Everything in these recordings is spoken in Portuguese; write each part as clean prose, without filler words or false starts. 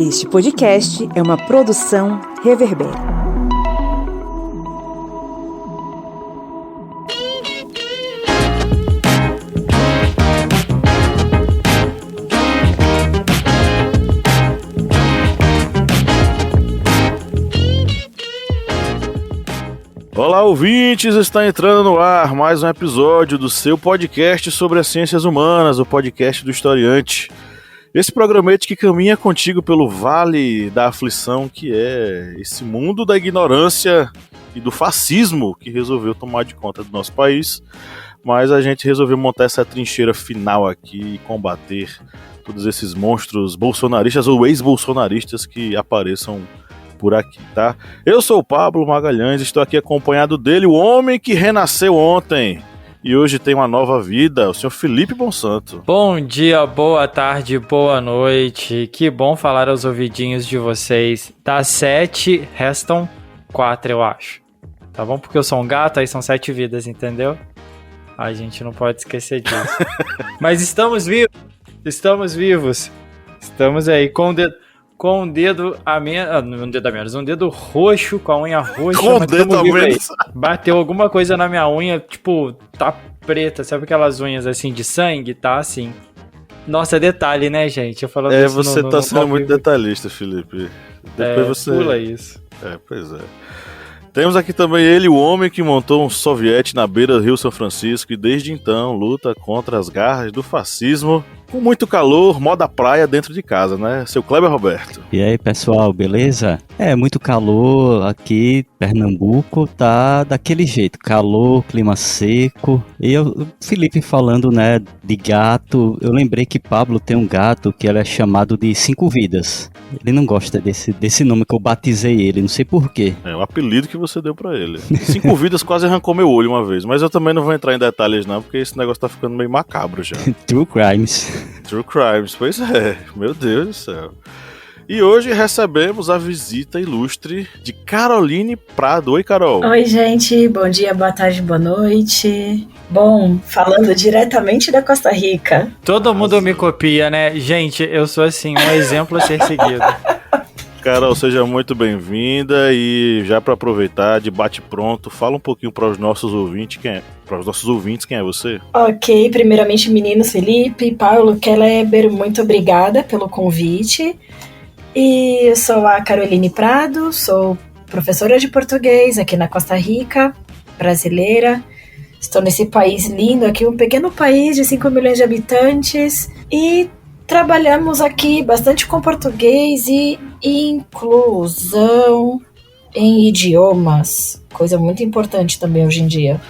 Este podcast é uma produção Reverber. Olá, ouvintes! Está entrando no ar mais um episódio do seu podcast sobre as ciências humanas, o podcast do Historiante. Esse programete que caminha contigo pelo vale da aflição, que é esse mundo da ignorância e do fascismo que resolveu tomar de conta do nosso país, mas a gente resolveu montar essa trincheira final aqui e combater todos esses monstros bolsonaristas ou ex-bolsonaristas que apareçam por aqui, tá? Eu sou o Pablo Magalhães, estou aqui acompanhado dele, o homem que renasceu ontem e hoje tem uma nova vida, o senhor Felipe Bonsanto. Bom dia, boa tarde, boa noite, que bom falar aos ouvidinhos de vocês. Das 7, restam 4, eu acho. Tá bom? Porque eu sou um gato, aí são 7 vidas, entendeu? A gente não pode esquecer disso. Mas estamos vivos, estamos aí com um dedo a menos, um dedo roxo, com a unha roxa. Com o dedo a menos. Bateu alguma coisa na minha unha, tipo, tá preta, sabe aquelas unhas assim de sangue? Tá assim. Nossa, detalhe, né, gente? Eu falando isso você tá sendo muito detalhista, Felipe. Depois você pula isso. Pois é. Temos aqui também ele, o homem que montou um soviete na beira do Rio São Francisco e desde então luta contra as garras do fascismo. Com muito calor, moda praia dentro de casa, né? Seu Kleber Roberto. E aí, pessoal, beleza? Muito calor aqui, Pernambuco tá daquele jeito, calor, clima seco. E o Felipe falando, né, de gato, eu lembrei que Pablo tem um gato que ele é chamado de 5 vidas. Ele não gosta desse nome que eu batizei ele, não sei porquê. É o apelido que você deu pra ele. 5 vidas quase arrancou meu olho uma vez, mas eu também não vou entrar em detalhes não, porque esse negócio tá ficando meio macabro já. True Crimes. True Crimes, pois é, meu Deus do céu. E hoje recebemos a visita ilustre de Caroline Prado. Oi, Carol. Oi, gente, bom dia, boa tarde, boa noite. Bom, falando diretamente da Costa Rica. Todo mundo me copia, né? Gente, eu sou assim, um exemplo a ser seguido. Carol, seja muito bem-vinda e já para aproveitar, de bate-pronto, fala um pouquinho para os nossos ouvintes quem é você. Ok, primeiramente, meninos Felipe, Paulo, Kleber, muito obrigada pelo convite. E eu sou a Caroline Prado, sou professora de português aqui na Costa Rica, brasileira. Estou nesse país lindo aqui, um pequeno país de 5 milhões de habitantes e trabalhamos aqui bastante com português e inclusão em idiomas, coisa muito importante também hoje em dia.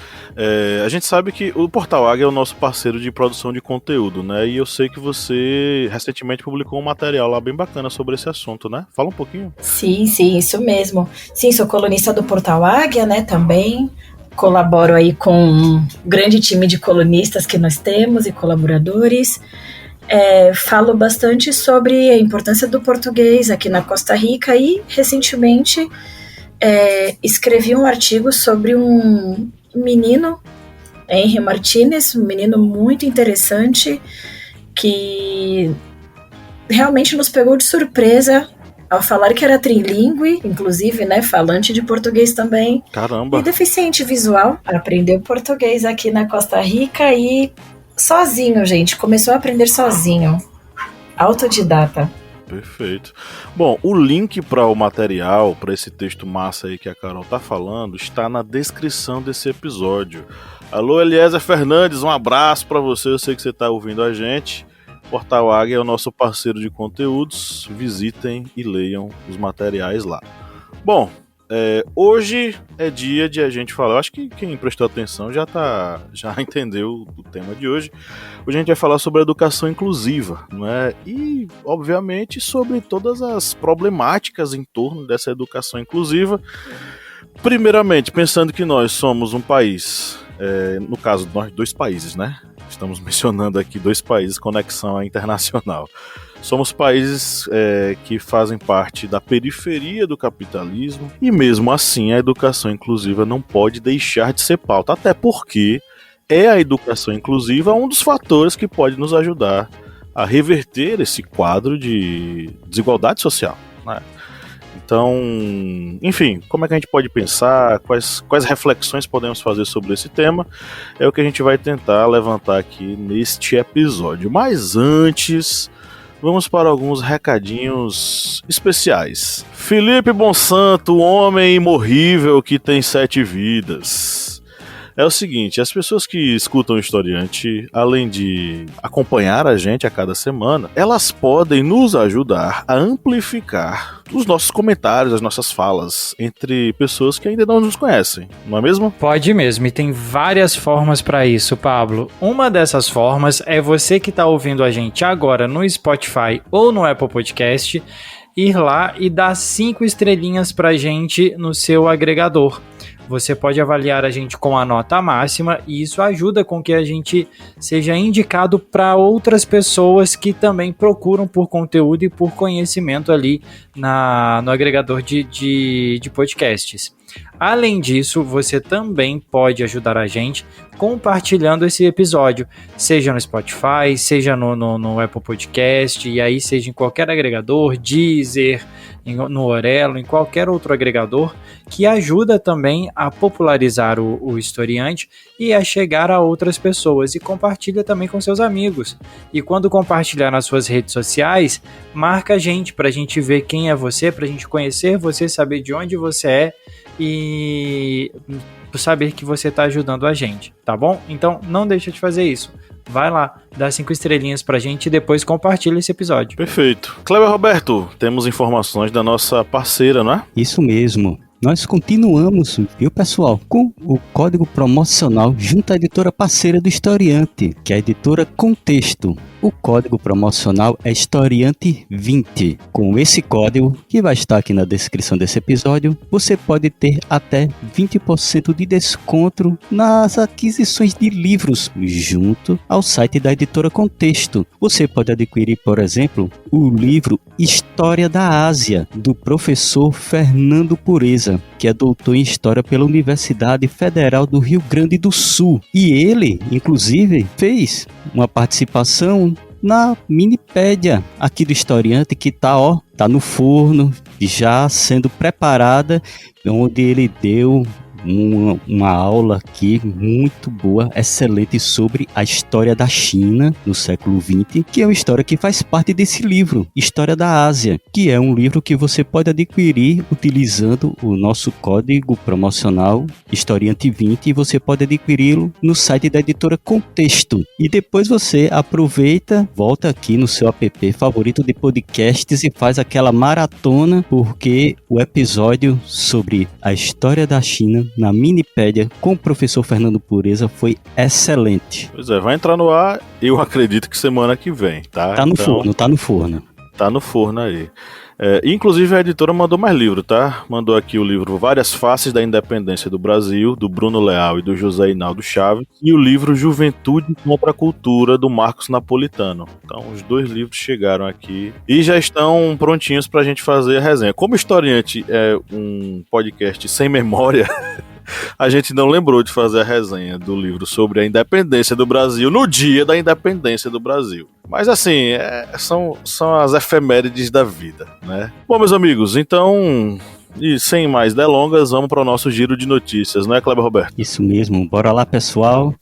A gente sabe que o Portal Águia é o nosso parceiro de produção de conteúdo, né? E eu sei que você recentemente publicou um material lá bem bacana sobre esse assunto, né? Fala um pouquinho. Sim, isso mesmo. Sim, sou colunista do Portal Águia, né, também. Colaboro aí com um grande time de colunistas que nós temos e colaboradores. Falo bastante sobre a importância do português aqui na Costa Rica e, recentemente, escrevi um artigo sobre um menino, Henry Martínez, um menino muito interessante que realmente nos pegou de surpresa ao falar que era trilingüe, inclusive, né, falante de português também. Caramba! E deficiente visual. Aprendeu português aqui na Costa Rica e sozinho, gente. Começou a aprender sozinho. Autodidata. Perfeito. Bom, o link para o material, para esse texto massa aí que a Carol tá falando, está na descrição desse episódio. Alô, Eliezer Fernandes, um abraço para você. Eu sei que você tá ouvindo a gente. Portal Águia é o nosso parceiro de conteúdos. Visitem e leiam os materiais lá. Bom, hoje é dia de a gente falar, eu acho que quem prestou atenção já entendeu o tema de hoje. Hoje a gente vai falar sobre a educação inclusiva, não é? E, obviamente, sobre todas as problemáticas em torno dessa educação inclusiva. Primeiramente, pensando que nós somos um país, no caso, nós 2 países, né? Estamos mencionando aqui 2 países, conexão internacional. Somos países que fazem parte da periferia do capitalismo e mesmo assim a educação inclusiva não pode deixar de ser pauta, até porque a educação inclusiva um dos fatores que pode nos ajudar a reverter esse quadro de desigualdade social, né? Então, enfim, como é que a gente pode pensar, quais reflexões podemos fazer sobre esse tema, é o que a gente vai tentar levantar aqui neste episódio. Mas antes, vamos para alguns recadinhos especiais. Felipe Bonsanto, o homem imorrível que tem 7 vidas. É o seguinte, as pessoas que escutam o Historiante, além de acompanhar a gente a cada semana, elas podem nos ajudar a amplificar os nossos comentários, as nossas falas, entre pessoas que ainda não nos conhecem, não é mesmo? Pode mesmo, e tem várias formas para isso, Pablo. Uma dessas formas é você que está ouvindo a gente agora no Spotify ou no Apple Podcast, ir lá e dar 5 estrelinhas pra gente no seu agregador. Você pode avaliar a gente com a nota máxima e isso ajuda com que a gente seja indicado para outras pessoas que também procuram por conteúdo e por conhecimento ali no agregador de podcasts. Além disso, você também pode ajudar a gente compartilhando esse episódio, seja no Spotify, seja no Apple Podcast, e aí seja em qualquer agregador, Deezer, no Orelo, em qualquer outro agregador, que ajuda também a popularizar o Historiante e a chegar a outras pessoas, e compartilha também com seus amigos. E quando compartilhar nas suas redes sociais, marca a gente, pra gente ver quem é você, pra gente conhecer você, saber de onde você é, e saber que você está ajudando a gente, tá bom? Então não deixa de fazer isso. Vai lá, dá 5 estrelinhas pra gente e depois compartilha esse episódio. Perfeito. Cleber Roberto, temos informações da nossa parceira, não é? Isso mesmo. Nós continuamos, viu, pessoal, com o código promocional junto à editora parceira do Historiante, que é a editora Contexto. O código promocional é Historiante20. Com esse código, que vai estar aqui na descrição desse episódio, você pode ter até 20% de desconto nas aquisições de livros junto ao site da editora Contexto. Você pode adquirir, por exemplo, o livro História da Ásia, do professor Fernando Pureza, que é doutor em História pela Universidade Federal do Rio Grande do Sul. E ele, inclusive, fez uma participação na minipédia aqui do Historiante, que tá no forno, já sendo preparada, onde ele deu uma aula aqui muito boa, excelente, sobre a história da China no século XX, que é uma história que faz parte desse livro, História da Ásia, que é um livro que você pode adquirir utilizando o nosso código promocional Historiante20, e você pode adquiri-lo no site da editora Contexto. E depois você aproveita, volta aqui no seu app favorito de podcasts e faz aquela maratona, porque o episódio sobre a história da China na minipédia com o professor Fernando Pureza foi excelente. Pois é, vai entrar no ar, eu acredito que semana que vem, tá? Tá no forno. Tá no forno aí. Inclusive a editora mandou mais livro, tá? Mandou aqui o livro Várias Faces da Independência do Brasil, do Bruno Leal e do José Hinaldo Chaves, e o livro Juventude contra a Cultura, do Marcos Napolitano. Então os 2 livros chegaram aqui e já estão prontinhos pra gente fazer a resenha. Como Historiante é um podcast sem memória, a gente não lembrou de fazer a resenha do livro sobre a independência do Brasil no dia da independência do Brasil. Mas assim, são as efemérides da vida, né? Bom, meus amigos, então, e sem mais delongas, vamos para o nosso giro de notícias, não é, Cleber Roberto? Isso mesmo, bora lá, pessoal.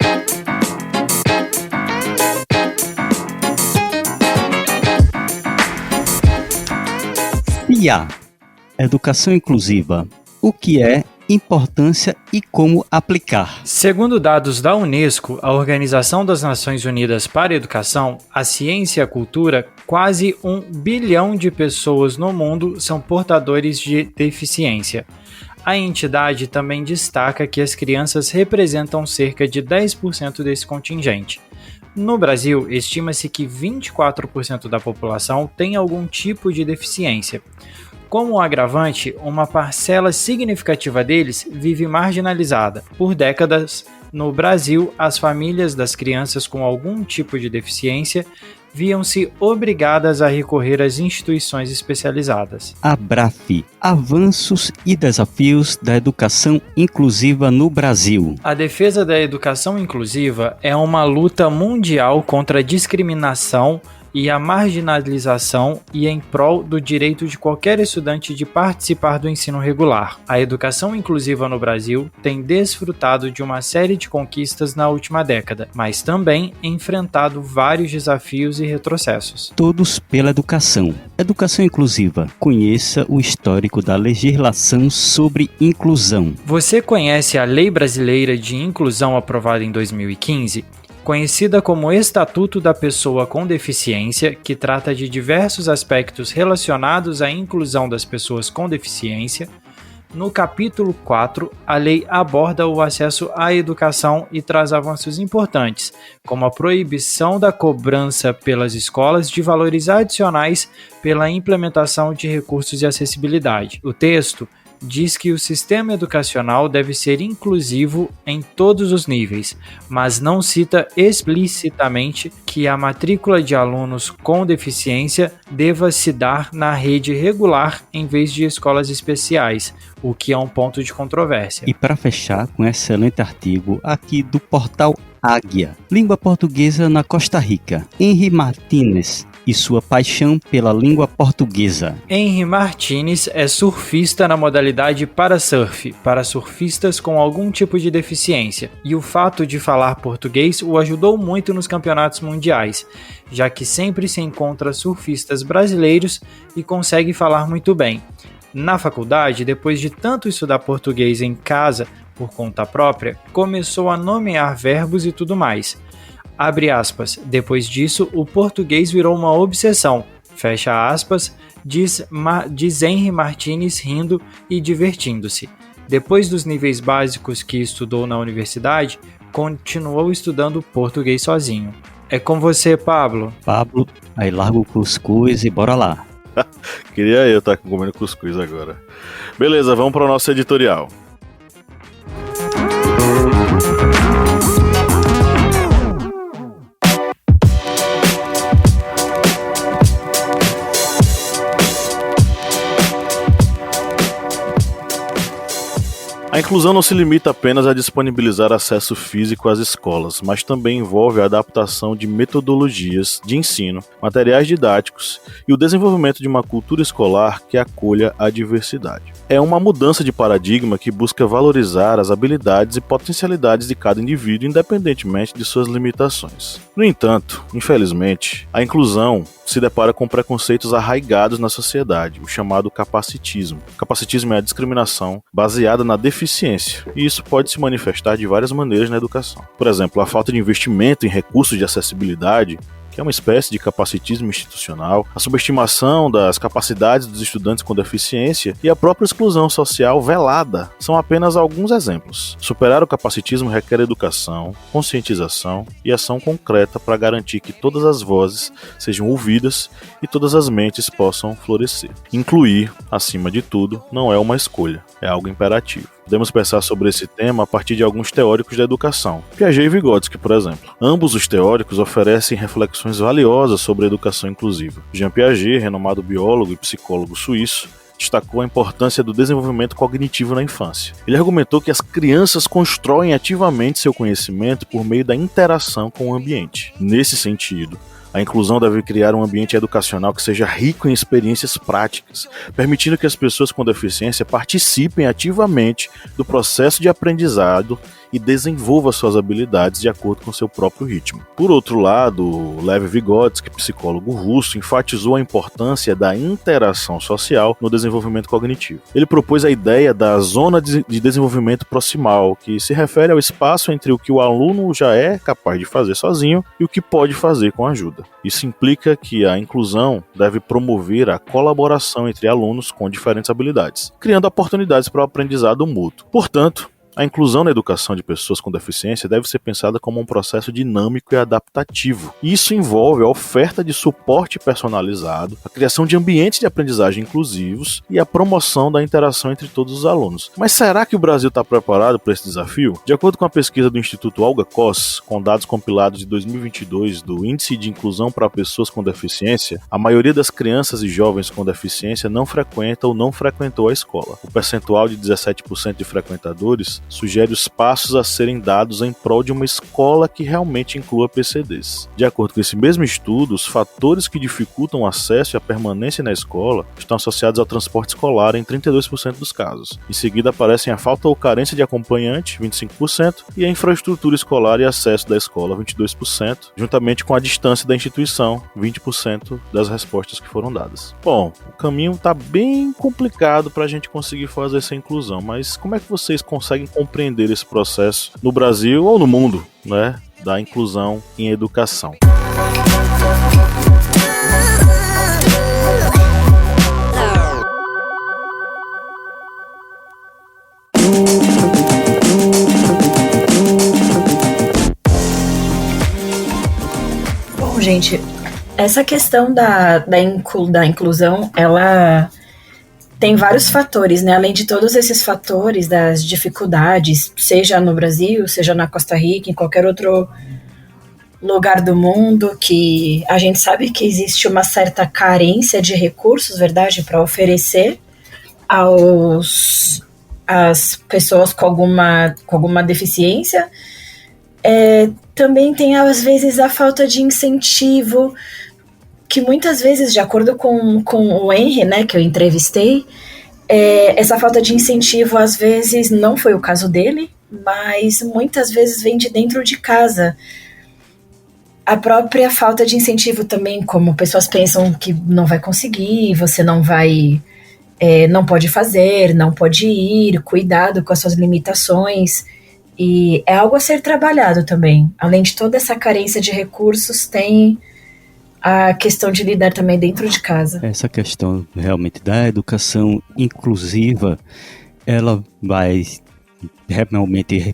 IA, Educação Inclusiva. O que é, importância e como aplicar. Segundo dados da Unesco, a Organização das Nações Unidas para a Educação, a Ciência e a Cultura, quase 1 bilhão de pessoas no mundo são portadores de deficiência. A entidade também destaca que as crianças representam cerca de 10% desse contingente. No Brasil, estima-se que 24% da população tem algum tipo de deficiência. Como agravante, uma parcela significativa deles vive marginalizada. Por décadas, no Brasil, as famílias das crianças com algum tipo de deficiência viam-se obrigadas a recorrer às instituições especializadas. ABRAF, Avanços e Desafios da Educação Inclusiva no Brasil. A defesa da educação inclusiva é uma luta mundial contra a discriminação, e a marginalização e em prol do direito de qualquer estudante de participar do ensino regular. A educação inclusiva no Brasil tem desfrutado de uma série de conquistas na última década, mas também enfrentado vários desafios e retrocessos. Todos pela educação. Educação inclusiva. Conheça o histórico da legislação sobre inclusão. Você conhece a Lei Brasileira de Inclusão aprovada em 2015? Conhecida como Estatuto da Pessoa com Deficiência, que trata de diversos aspectos relacionados à inclusão das pessoas com deficiência. No capítulo 4, a lei aborda o acesso à educação e traz avanços importantes, como a proibição da cobrança pelas escolas de valores adicionais pela implementação de recursos de acessibilidade. O texto diz que o sistema educacional deve ser inclusivo em todos os níveis, mas não cita explicitamente que a matrícula de alunos com deficiência deva se dar na rede regular em vez de escolas especiais, o que é um ponto de controvérsia. E para fechar com um excelente artigo aqui do portal Águia, Língua Portuguesa na Costa Rica, Henry Martínez e sua paixão pela língua portuguesa. Henry Martínez é surfista na modalidade parasurf, para surfistas com algum tipo de deficiência, e o fato de falar português o ajudou muito nos campeonatos mundiais, já que sempre se encontra surfistas brasileiros e consegue falar muito bem. Na faculdade, depois de tanto estudar português em casa por conta própria, começou a nomear verbos e tudo mais. Abre aspas, depois disso o português virou uma obsessão, fecha aspas, diz Henry Martínez rindo e divertindo-se. Depois dos níveis básicos que estudou na universidade, continuou estudando português sozinho. É com você, Pablo. Pablo, aí larga o cuscuz e bora lá. Queria eu estar comendo cuscuz agora. Beleza, vamos para o nosso editorial. A inclusão não se limita apenas a disponibilizar acesso físico às escolas, mas também envolve a adaptação de metodologias de ensino, materiais didáticos e o desenvolvimento de uma cultura escolar que acolha a diversidade. É uma mudança de paradigma que busca valorizar as habilidades e potencialidades de cada indivíduo, independentemente de suas limitações. No entanto, infelizmente, a inclusão se depara com preconceitos arraigados na sociedade, o chamado capacitismo. O capacitismo é a discriminação baseada na deficiência, e isso pode se manifestar de várias maneiras na educação. Por exemplo, a falta de investimento em recursos de acessibilidade, que é uma espécie de capacitismo institucional, a subestimação das capacidades dos estudantes com deficiência e a própria exclusão social velada são apenas alguns exemplos. Superar o capacitismo requer educação, conscientização e ação concreta para garantir que todas as vozes sejam ouvidas e todas as mentes possam florescer. Incluir, acima de tudo, não é uma escolha, é algo imperativo. Podemos pensar sobre esse tema a partir de alguns teóricos da educação, Piaget e Vygotsky, por exemplo. Ambos os teóricos oferecem reflexões valiosas sobre a educação inclusiva. Jean Piaget, renomado biólogo e psicólogo suíço, destacou a importância do desenvolvimento cognitivo na infância. Ele argumentou que as crianças constroem ativamente seu conhecimento por meio da interação com o ambiente. Nesse sentido, a inclusão deve criar um ambiente educacional que seja rico em experiências práticas, permitindo que as pessoas com deficiência participem ativamente do processo de aprendizado e desenvolva suas habilidades de acordo com seu próprio ritmo. Por outro lado, Lev Vygotsky, psicólogo russo, enfatizou a importância da interação social no desenvolvimento cognitivo. Ele propôs a ideia da zona de desenvolvimento proximal, que se refere ao espaço entre o que o aluno já é capaz de fazer sozinho e o que pode fazer com ajuda. Isso implica que a inclusão deve promover a colaboração entre alunos com diferentes habilidades, criando oportunidades para o aprendizado mútuo. Portanto, a inclusão na educação de pessoas com deficiência deve ser pensada como um processo dinâmico e adaptativo. Isso envolve a oferta de suporte personalizado, a criação de ambientes de aprendizagem inclusivos e a promoção da interação entre todos os alunos. Mas será que o Brasil está preparado para esse desafio? De acordo com a pesquisa do Instituto Olga Koss, com dados compilados de 2022 do Índice de Inclusão para Pessoas com Deficiência, a maioria das crianças e jovens com deficiência não frequenta ou não frequentou a escola. O percentual de 17% de frequentadores sugere os passos a serem dados em prol de uma escola que realmente inclua PCDs. De acordo com esse mesmo estudo, os fatores que dificultam o acesso e a permanência na escola estão associados ao transporte escolar em 32% dos casos. Em seguida aparecem a falta ou carência de acompanhante, 25%, e a infraestrutura escolar e acesso da escola, 22%, juntamente com a distância da instituição, 20% das respostas que foram dadas. Bom, o caminho está bem complicado para a gente conseguir fazer essa inclusão, mas como é que vocês conseguem compreender esse processo no Brasil ou no mundo, né, da inclusão em educação? Bom, gente, essa questão da inclusão, ela tem vários fatores, né? Além de todos esses fatores das dificuldades, seja no Brasil, seja na Costa Rica, em qualquer outro lugar do mundo, que a gente sabe que existe uma certa carência de recursos, verdade, para oferecer às pessoas com alguma deficiência. Também tem, às vezes, a falta de incentivo, que muitas vezes, de acordo com o Henry, né, que eu entrevistei, essa falta de incentivo, às vezes, não foi o caso dele, mas muitas vezes vem de dentro de casa. A própria falta de incentivo também, como pessoas pensam que não vai conseguir, você não vai, não pode fazer, não pode ir, cuidado com as suas limitações. E é algo a ser trabalhado também. Além de toda essa carência de recursos, tem a questão de lidar também dentro de casa. Essa questão realmente da educação inclusiva, ela vai realmente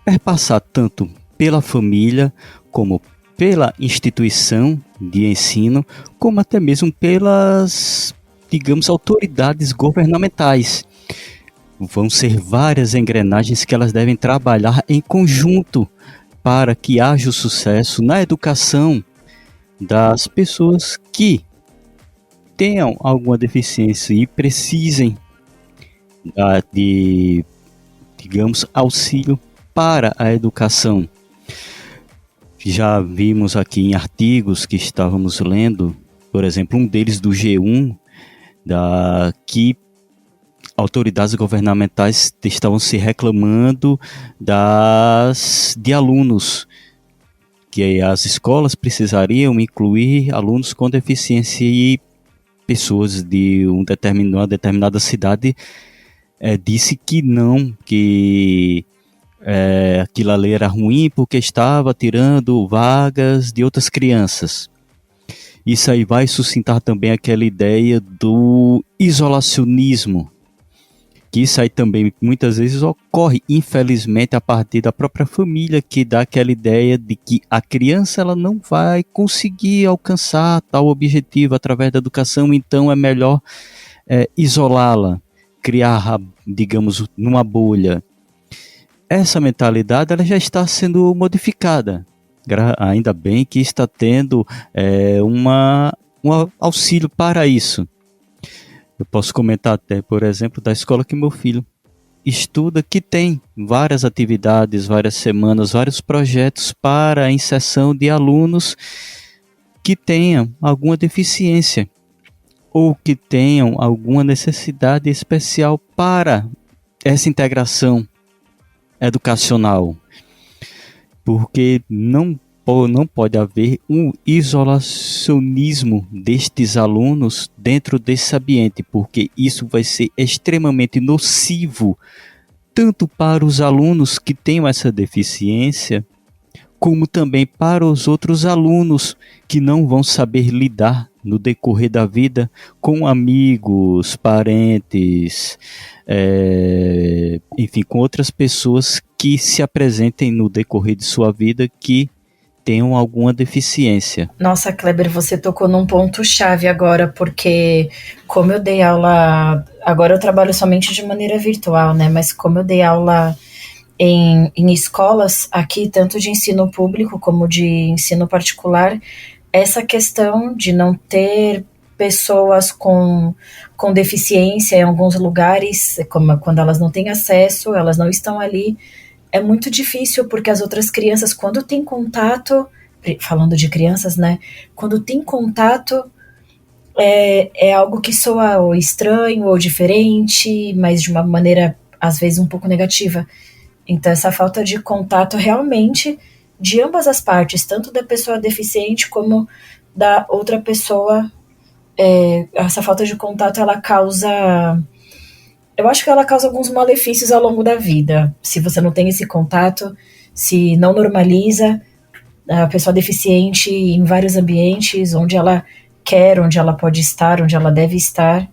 perpassar tanto pela família, como pela instituição de ensino, como até mesmo pelas, digamos, autoridades governamentais. Vão ser várias engrenagens que elas devem trabalhar em conjunto para que haja o sucesso na educação das pessoas que tenham alguma deficiência e precisem de, digamos, auxílio para a educação. Já vimos aqui em artigos que estávamos lendo, por exemplo, um deles do G1, que autoridades governamentais estavam se reclamando de alunos, que as escolas precisariam incluir alunos com deficiência, e pessoas de uma determinada cidade disse que não, que aquilo ali era ruim porque estava tirando vagas de outras crianças. Isso aí vai suscitar também aquela ideia do isolacionismo, que isso aí também muitas vezes ocorre, infelizmente, a partir da própria família, que dá aquela ideia de que a criança ela não vai conseguir alcançar tal objetivo através da educação, então é melhor isolá-la, criar, digamos, numa bolha. Essa mentalidade ela já está sendo modificada. Ainda bem que está tendo um auxílio para isso. Eu posso comentar até, por exemplo, da escola que meu filho estuda, que tem várias atividades, várias semanas, vários projetos para a inserção de alunos que tenham alguma deficiência ou que tenham alguma necessidade especial para essa integração educacional. Porque não pode haver um isolacionismo destes alunos dentro desse ambiente, porque isso vai ser extremamente nocivo, tanto para os alunos que tenham essa deficiência, como também para os outros alunos que não vão saber lidar no decorrer da vida com amigos, parentes, enfim, com outras pessoas que se apresentem no decorrer de sua vida que tenham alguma deficiência. Nossa, Kleber, você tocou num ponto-chave agora, porque como eu dei aula, agora eu trabalho somente de maneira virtual, né? Mas como eu dei aula em escolas aqui, tanto de ensino público como de ensino particular, essa questão de não ter pessoas com deficiência em alguns lugares, como quando elas não têm acesso, elas não estão ali, é muito difícil, porque as outras crianças, quando têm contato, falando de crianças, né, quando tem contato, é algo que soa ou estranho ou diferente, mas de uma maneira, às vezes, um pouco negativa. Então, essa falta de contato realmente, de ambas as partes, tanto da pessoa deficiente como da outra pessoa, essa falta de contato, ela causa... Eu acho que ela causa alguns malefícios ao longo da vida. Se você não tem esse contato, se não normaliza a pessoa deficiente em vários ambientes, onde ela quer, onde ela pode estar, onde ela deve estar,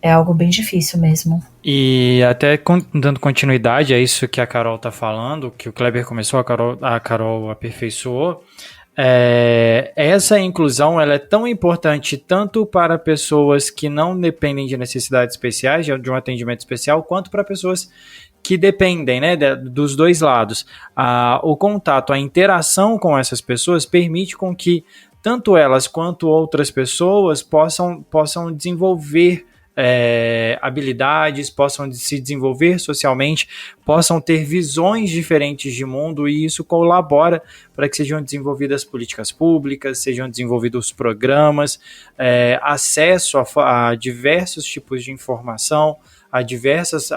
é algo bem difícil mesmo. E até dando continuidade a isso que a Carol tá falando, que o Kleber começou, a Carol aperfeiçoou, essa inclusão ela é tão importante tanto para pessoas que não dependem de necessidades especiais, de um atendimento especial, quanto para pessoas que dependem, né, dos dois lados. O contato, a interação com essas pessoas permite com que tanto elas quanto outras pessoas possam desenvolver habilidades, possam se desenvolver socialmente, possam ter visões diferentes de mundo, e isso colabora para que sejam desenvolvidas políticas públicas, sejam desenvolvidos programas, acesso a diversos tipos de informação, a diversas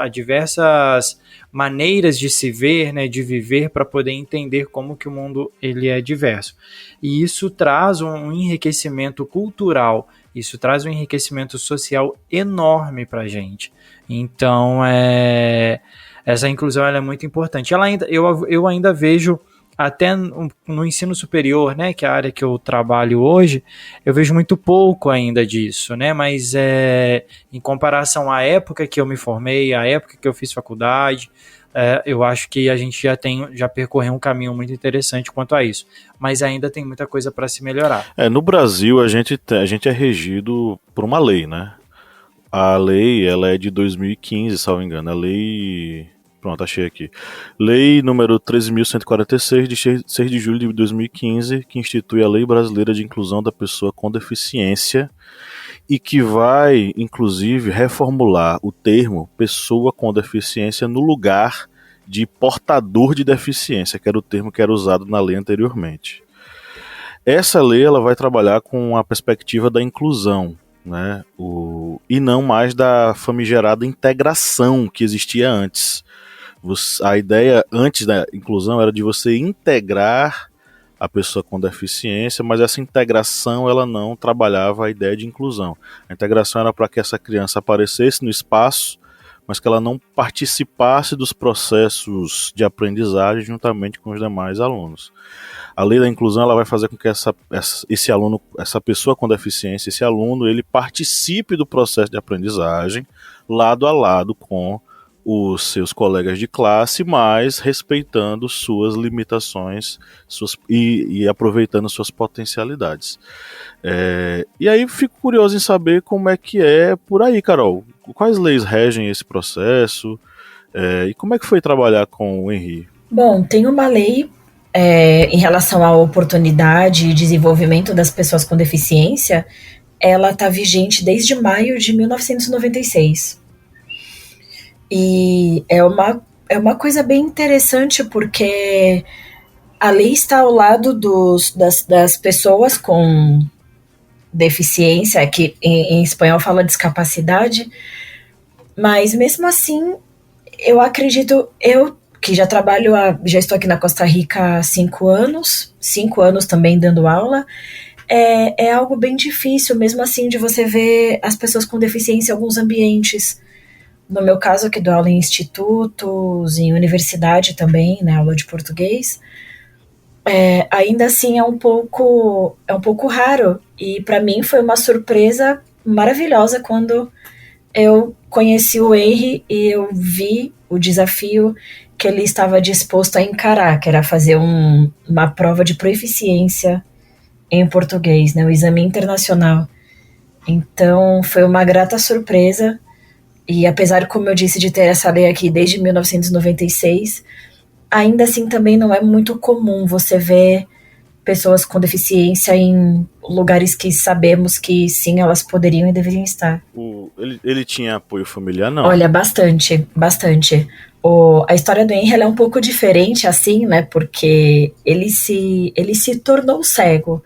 maneiras de se ver, né, de viver, para poder entender como que o mundo ele é diverso. E isso traz um enriquecimento cultural, isso traz um enriquecimento social enorme para a gente. Então, essa inclusão ela é muito importante. Eu ainda vejo, até no ensino superior, né, que é a área que eu trabalho hoje, eu vejo muito pouco ainda disso, né, mas em comparação à época que eu me formei, à época que eu fiz faculdade, eu acho que a gente já percorreu um caminho muito interessante quanto a isso, mas ainda tem muita coisa para se melhorar. No Brasil, a gente é regido por uma lei, né? A lei, ela é de 2015, salvo engano. A lei... Pronto, achei aqui. Lei número 13.146, de 6 de julho de 2015, que institui a Lei Brasileira de Inclusão da Pessoa com Deficiência e que vai, inclusive, reformular o termo pessoa com deficiência no lugar de portador de deficiência, que era o termo que era usado na lei anteriormente. Essa lei ela vai trabalhar com a perspectiva da inclusão, né? E não mais da famigerada integração que existia antes. A ideia antes da inclusão era de você integrar a pessoa com deficiência, mas essa integração ela não trabalhava a ideia de inclusão. A integração era para que essa criança aparecesse no espaço, mas que ela não participasse dos processos de aprendizagem juntamente com os demais alunos. A lei da inclusão ela vai fazer com que esse aluno, essa pessoa com deficiência, esse aluno, ele participe do processo de aprendizagem lado a lado com os seus colegas de classe, mas respeitando suas limitações e aproveitando suas potencialidades. E aí fico curioso em saber como é que é por aí, Carol. Quais leis regem esse processo? E como é que foi trabalhar com o Henri? Bom, tem uma lei em relação à oportunidade e desenvolvimento das pessoas com deficiência. Ela está vigente desde maio de 1996. E é uma coisa bem interessante, porque a lei está ao lado das pessoas com deficiência, que em espanhol fala discapacidade, mas mesmo assim, eu acredito, eu que já já estou aqui na Costa Rica há 5 anos também dando aula, é algo bem difícil, mesmo assim, de você ver as pessoas com deficiência em alguns ambientes. No meu caso, que dou aula em institutos, em universidade também, né, aula de português, ainda assim é um pouco raro. E para mim foi uma surpresa maravilhosa quando eu conheci o Henri e eu vi o desafio que ele estava disposto a encarar, que era fazer uma prova de proficiência em português, né, o exame internacional. Então foi uma grata surpresa. E apesar, como eu disse, de ter essa lei aqui desde 1996, ainda assim também não é muito comum você ver pessoas com deficiência em lugares que sabemos que sim, elas poderiam e deveriam estar. Ele tinha apoio familiar, não? Olha, bastante, bastante. A história do Henry ela é um pouco diferente assim, né? Porque ele se tornou cego.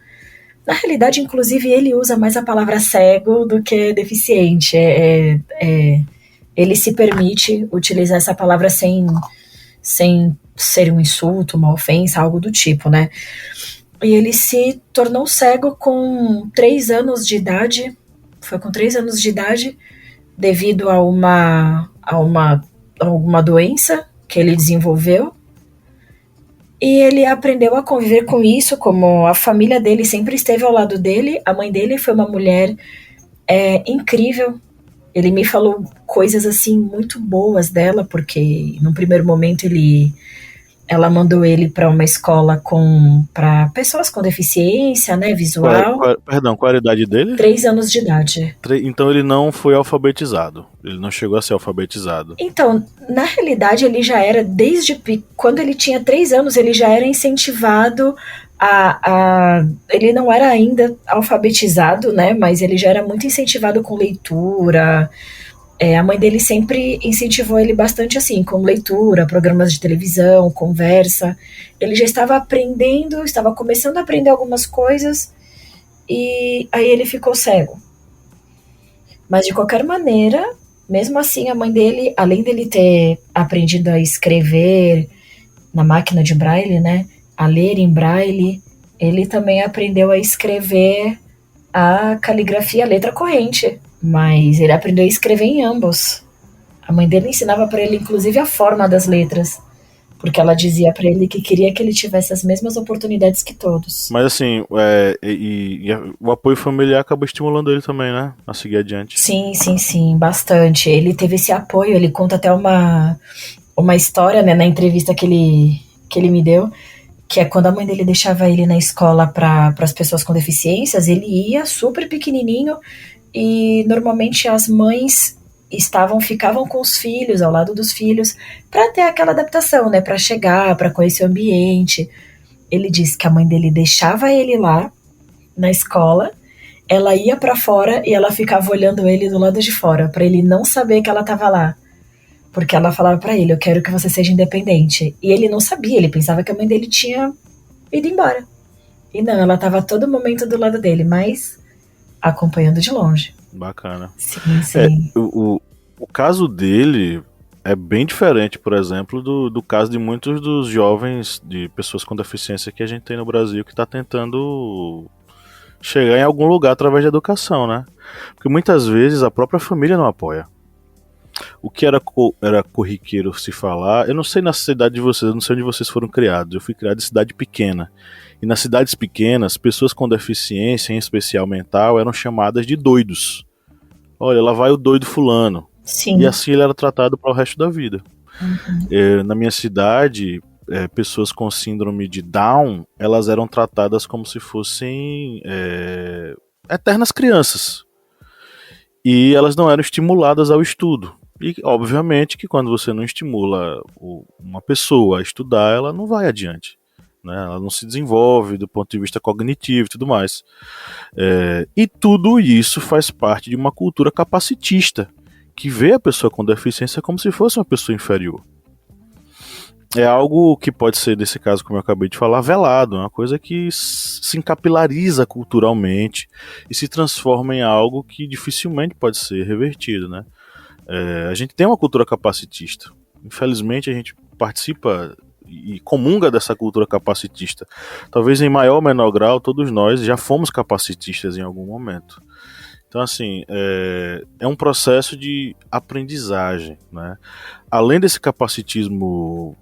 Na realidade, inclusive, ele usa mais a palavra cego do que deficiente. Ele se permite utilizar essa palavra sem ser um insulto, uma ofensa, algo do tipo, né? E ele se tornou cego com 3 anos de idade. Foi com 3 anos de idade, devido a alguma doença que ele desenvolveu. E ele aprendeu a conviver com isso, como a família dele sempre esteve ao lado dele. A mãe dele foi uma mulher incrível. Ele me falou coisas assim muito boas dela, porque num primeiro momento ela mandou ele para uma escola para pessoas com deficiência, né, visual. Perdão, qual era a idade dele? 3 anos de idade. Então ele não foi alfabetizado. Ele não chegou a ser alfabetizado. Então, na realidade, ele já era, quando ele tinha 3 anos, ele já era incentivado ele não era ainda alfabetizado, né, mas ele já era muito incentivado com leitura. A mãe dele sempre incentivou ele bastante assim, com leitura, programas de televisão, conversa. Ele já estava aprendendo, estava começando a aprender algumas coisas, e aí ele ficou cego. Mas de qualquer maneira, mesmo assim, a mãe dele, além dele ter aprendido a escrever na máquina de braille, né, a ler em braille, ele também aprendeu a escrever a caligrafia, a letra corrente. Mas ele aprendeu a escrever em ambos. A mãe dele ensinava para ele, inclusive, a forma das letras, porque ela dizia para ele que queria que ele tivesse as mesmas oportunidades que todos. Mas assim, o apoio familiar acabou estimulando ele também, né? A seguir adiante. Sim, bastante. Ele teve esse apoio, ele conta até uma história, né, na entrevista que ele me deu, que é quando a mãe dele deixava ele na escola para as pessoas com deficiências, ele ia super pequenininho, e normalmente as mães ficavam com os filhos, ao lado dos filhos, para ter aquela adaptação, né, para chegar, para conhecer o ambiente. Ele disse que a mãe dele deixava ele lá na escola, ela ia para fora e ela ficava olhando ele do lado de fora, para ele não saber que ela estava lá, porque ela falava para ele: eu quero que você seja independente. E ele não sabia, ele pensava que a mãe dele tinha ido embora. E não, ela estava a todo momento do lado dele, mas acompanhando de longe. Bacana. Sim. O caso dele é bem diferente, por exemplo, do caso de muitos dos jovens, de pessoas com deficiência que a gente tem no Brasil, que está tentando chegar em algum lugar através da educação, né? Porque muitas vezes a própria família não apoia. O que era corriqueiro se falar, eu não sei na cidade de vocês, eu não sei onde vocês foram criados, eu fui criado em cidade pequena. E nas cidades pequenas, pessoas com deficiência, em especial mental, eram chamadas de doidos. Olha, lá vai o doido fulano. Sim. E assim ele era tratado para o resto da vida. Uhum. Na minha cidade, pessoas com síndrome de Down, elas eram tratadas como se fossem eternas crianças. E elas não eram estimuladas ao estudo. E obviamente que quando você não estimula uma pessoa a estudar, ela não vai adiante, né? Ela não se desenvolve do ponto de vista cognitivo e tudo mais. E tudo isso faz parte de uma cultura capacitista, que vê a pessoa com deficiência como se fosse uma pessoa inferior. É algo que pode ser, nesse caso, como eu acabei de falar, velado, uma coisa que se encapilariza culturalmente e se transforma em algo que dificilmente pode ser revertido, né? A gente tem uma cultura capacitista. Infelizmente, a gente participa e comunga dessa cultura capacitista. Talvez em maior ou menor grau, todos nós já fomos capacitistas em algum momento. Então, assim, é um processo de aprendizagem, né? Além desse capacitismo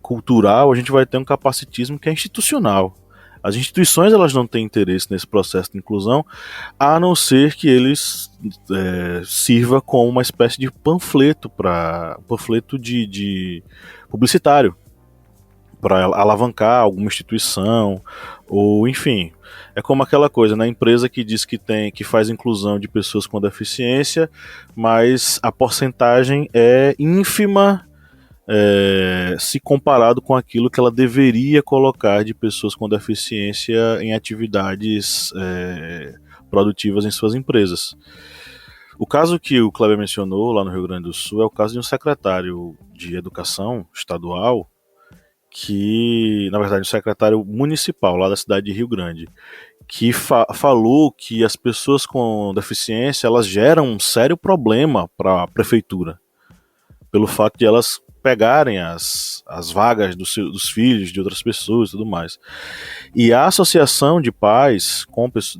cultural, a gente vai ter um capacitismo que é institucional. As instituições, elas não têm interesse nesse processo de inclusão, a não ser que eles sirva como uma espécie de panfleto de publicitário, para alavancar alguma instituição, ou enfim. É como aquela coisa, né? Empresa que diz que faz inclusão de pessoas com deficiência, mas a porcentagem é ínfima se comparado com aquilo que ela deveria colocar de pessoas com deficiência em atividades produtivas em suas empresas. O caso que o Kleber mencionou lá no Rio Grande do Sul é o caso de um secretário de educação estadual que, na verdade, um secretário municipal lá da cidade de Rio Grande, que falou que as pessoas com deficiência elas geram um sério problema para a prefeitura, pelo fato de elas pegarem as vagas dos filhos de outras pessoas e tudo mais. E a associação de pais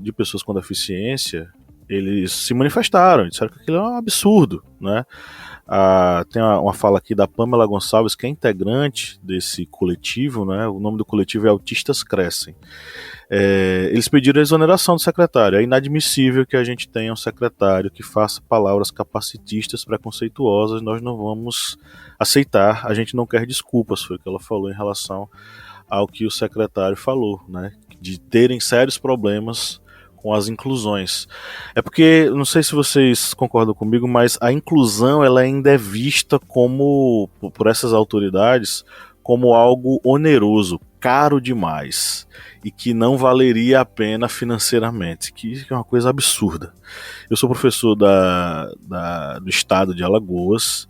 de pessoas com deficiência, eles se manifestaram, disseram que aquilo é um absurdo, né? Tem uma fala aqui da Pamela Gonçalves, que é integrante desse coletivo, né? O nome do coletivo é Autistas Crescem. Eles pediram a exoneração do secretário. É inadmissível que a gente tenha um secretário que faça palavras capacitistas, preconceituosas. Nós não vamos aceitar, a gente não quer desculpas, foi o que ela falou em relação ao que o secretário falou, né? De terem sérios problemas com as inclusões. É porque, não sei se vocês concordam comigo, mas a inclusão ela ainda é vista como, por essas autoridades, como algo oneroso, caro demais, e que não valeria a pena financeiramente, que é uma coisa absurda. Eu sou professor do estado de Alagoas,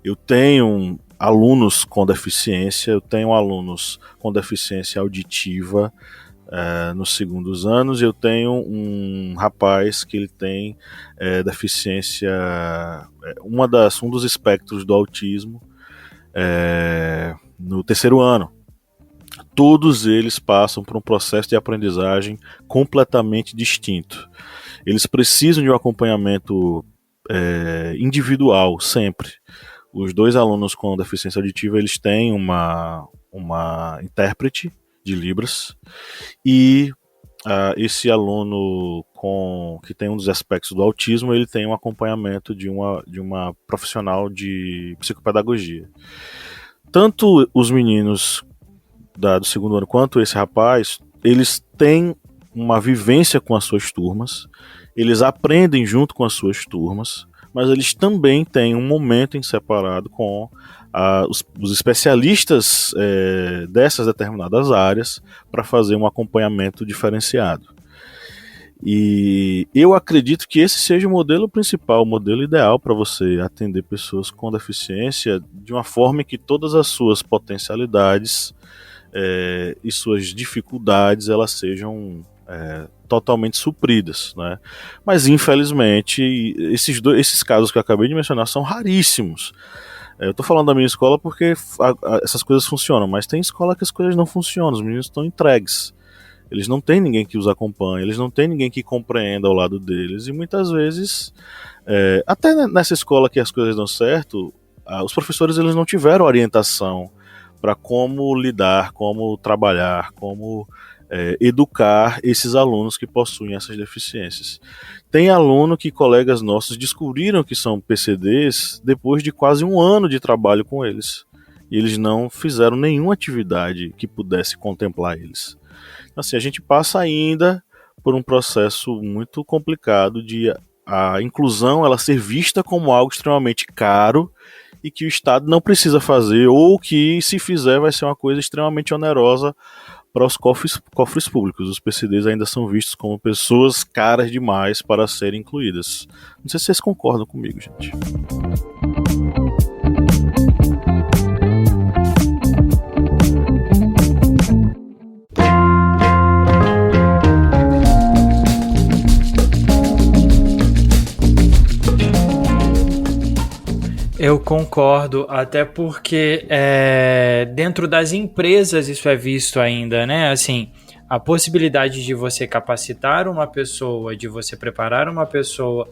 eu tenho alunos com deficiência, eu tenho alunos com deficiência auditiva, nos segundos anos, eu tenho um rapaz que ele tem deficiência, um dos espectros do autismo, no terceiro ano. Todos eles passam por um processo de aprendizagem completamente distinto. Eles precisam de um acompanhamento individual, sempre. Os dois alunos com deficiência auditiva, eles têm uma intérprete de Libras, e esse aluno que tem um dos aspectos do autismo, ele tem um acompanhamento de uma profissional de psicopedagogia. Tanto os meninos do segundo ano quanto esse rapaz, eles têm uma vivência com as suas turmas, eles aprendem junto com as suas turmas, mas eles também têm um momento em separado com os especialistas dessas determinadas áreas para fazer um acompanhamento diferenciado. E eu acredito que esse seja o modelo principal, o modelo ideal para você atender pessoas com deficiência de uma forma que todas as suas potencialidades e suas dificuldades elas sejam totalmente supridas, né? Mas infelizmente esses casos que eu acabei de mencionar são raríssimos. Eu tô falando da minha escola porque essas coisas funcionam, mas tem escola que as coisas não funcionam, os meninos estão entregues. Eles não têm ninguém que os acompanhe, eles não têm ninguém que compreenda ao lado deles, e muitas vezes, até nessa escola que as coisas dão certo, os professores eles não tiveram orientação para como lidar, como trabalhar, como educar esses alunos que possuem essas deficiências. Tem aluno que colegas nossos descobriram que são PCDs depois de quase um ano de trabalho com eles. E eles não fizeram nenhuma atividade que pudesse contemplar eles. Assim, a gente passa ainda por um processo muito complicado de a inclusão ela ser vista como algo extremamente caro e que o Estado não precisa fazer, ou que se fizer vai ser uma coisa extremamente onerosa para os cofres públicos. Os PCDs ainda são vistos como pessoas caras demais para serem incluídas. Não sei se vocês concordam comigo, gente. Eu concordo, até porque dentro das empresas isso é visto ainda, né? Assim, a possibilidade de você capacitar uma pessoa, de você preparar uma pessoa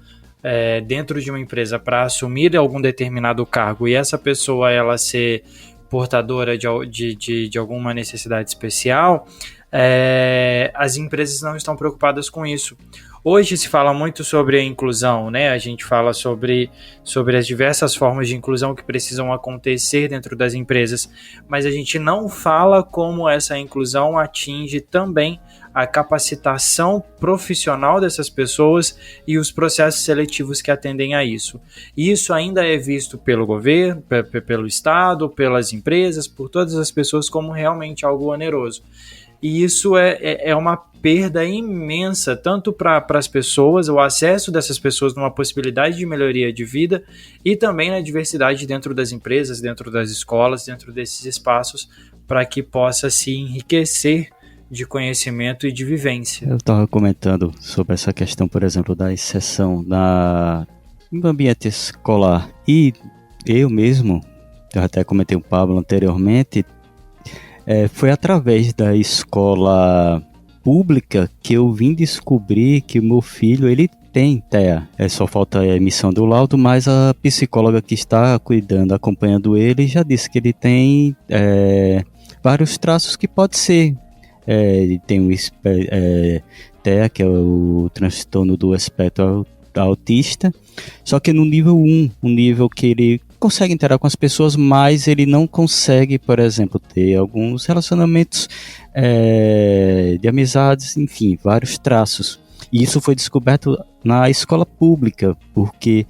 dentro de uma empresa para assumir algum determinado cargo e essa pessoa ela ser portadora de alguma necessidade especial, as empresas não estão preocupadas com isso. Hoje se fala muito sobre a inclusão, né? A gente fala sobre as diversas formas de inclusão que precisam acontecer dentro das empresas, mas a gente não fala como essa inclusão atinge também a capacitação profissional dessas pessoas e os processos seletivos que atendem a isso. E isso ainda é visto pelo governo, pelo Estado, pelas empresas, por todas as pessoas como realmente algo oneroso. E isso é uma perda imensa, tanto para as pessoas, o acesso dessas pessoas numa possibilidade de melhoria de vida, e também na diversidade dentro das empresas, dentro das escolas, dentro desses espaços, para que possa se enriquecer de conhecimento e de vivência. Eu estava comentando sobre essa questão, por exemplo, da exceção no ambiente escolar. E eu mesmo, eu até comentei com o Pablo anteriormente, foi através da escola pública que eu vim descobrir que o meu filho, ele tem TEA. Só falta a emissão do laudo, mas a psicóloga que está cuidando, acompanhando ele, já disse que ele tem vários traços que pode ser. Ele tem o TEA, que é o transtorno do espectro autista, só que no nível 1, um nível que ele consegue interagir com as pessoas, mas ele não consegue, por exemplo, ter alguns relacionamentos de amizades, enfim, vários traços. E isso foi descoberto na escola pública, porque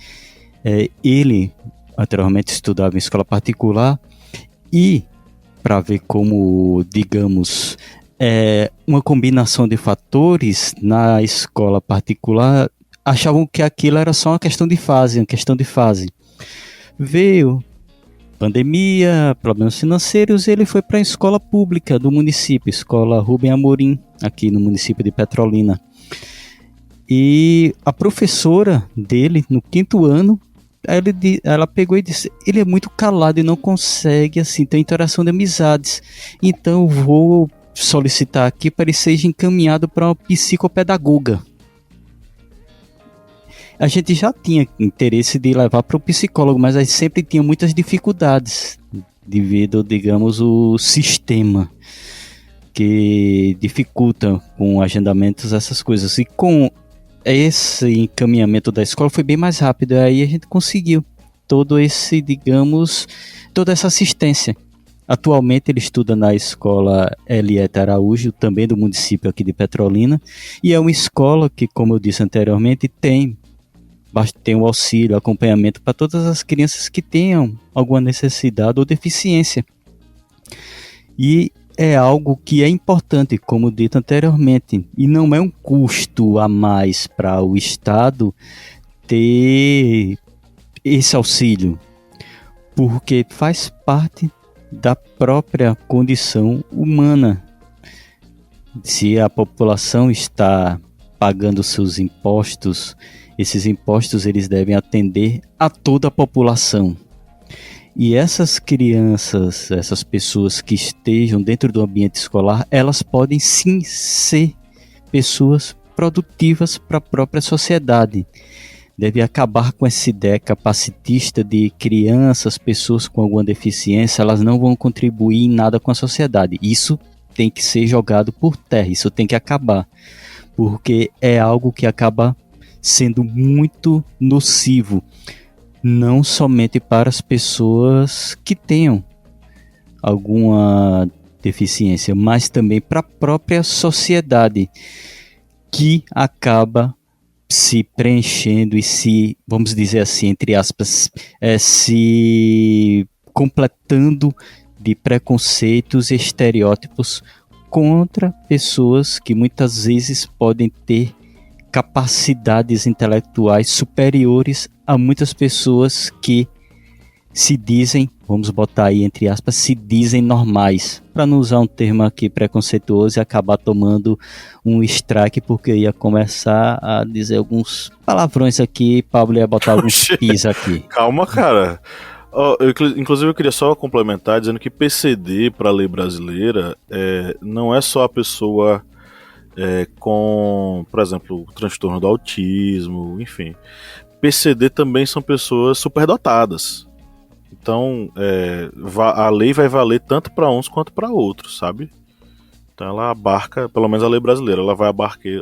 ele anteriormente estudava em escola particular e, para ver como, digamos, uma combinação de fatores na escola particular, achavam que aquilo era só uma questão de fase. Veio pandemia, problemas financeiros, e ele foi para a escola pública do município, escola Rubem Amorim, aqui no município de Petrolina. E a professora dele, no 5º ano, ela pegou e disse: ele é muito calado e não consegue assim ter interação de amizades, então eu vou solicitar aqui para ele seja encaminhado para uma psicopedagoga. A gente já tinha interesse de levar para o psicólogo, mas a gente sempre tinha muitas dificuldades devido, digamos, o sistema que dificulta com agendamentos, essas coisas. E com esse encaminhamento da escola foi bem mais rápido, aí a gente conseguiu todo esse, digamos, toda essa assistência. Atualmente ele estuda na escola Elieta Araújo, também do município aqui de Petrolina, e é uma escola que, como eu disse anteriormente, tem um auxílio, acompanhamento para todas as crianças que tenham alguma necessidade ou deficiência. E é algo que é importante, como dito anteriormente, e não é um custo a mais para o Estado ter esse auxílio, porque faz parte da própria condição humana. Se a população está pagando seus impostos, esses impostos eles devem atender a toda a população. E essas crianças, essas pessoas que estejam dentro do ambiente escolar, elas podem sim ser pessoas produtivas para a própria sociedade. Deve acabar com essa ideia capacitista de crianças, pessoas com alguma deficiência, elas não vão contribuir em nada com a sociedade. Isso tem que ser jogado por terra, isso tem que acabar, porque é algo que acaba sendo muito nocivo, não somente para as pessoas que tenham alguma deficiência, mas também para a própria sociedade, que acaba se preenchendo e se, vamos dizer assim, entre aspas, se completando de preconceitos e estereótipos contra pessoas que muitas vezes podem ter capacidades intelectuais superiores a muitas pessoas que se dizem, vamos botar aí entre aspas, se dizem normais, para não usar um termo aqui preconceituoso e acabar tomando um strike, porque eu ia começar a dizer alguns palavrões aqui, Pablo ia botar alguns pis aqui. Calma, cara. Inclusive eu queria só complementar dizendo que PCD para a lei brasileira não é só a pessoa com, por exemplo, o transtorno do autismo, enfim. PCD também são pessoas superdotadas. Então, a lei vai valer tanto para uns quanto para outros, sabe? Então ela abarca, pelo menos a lei brasileira, ela vai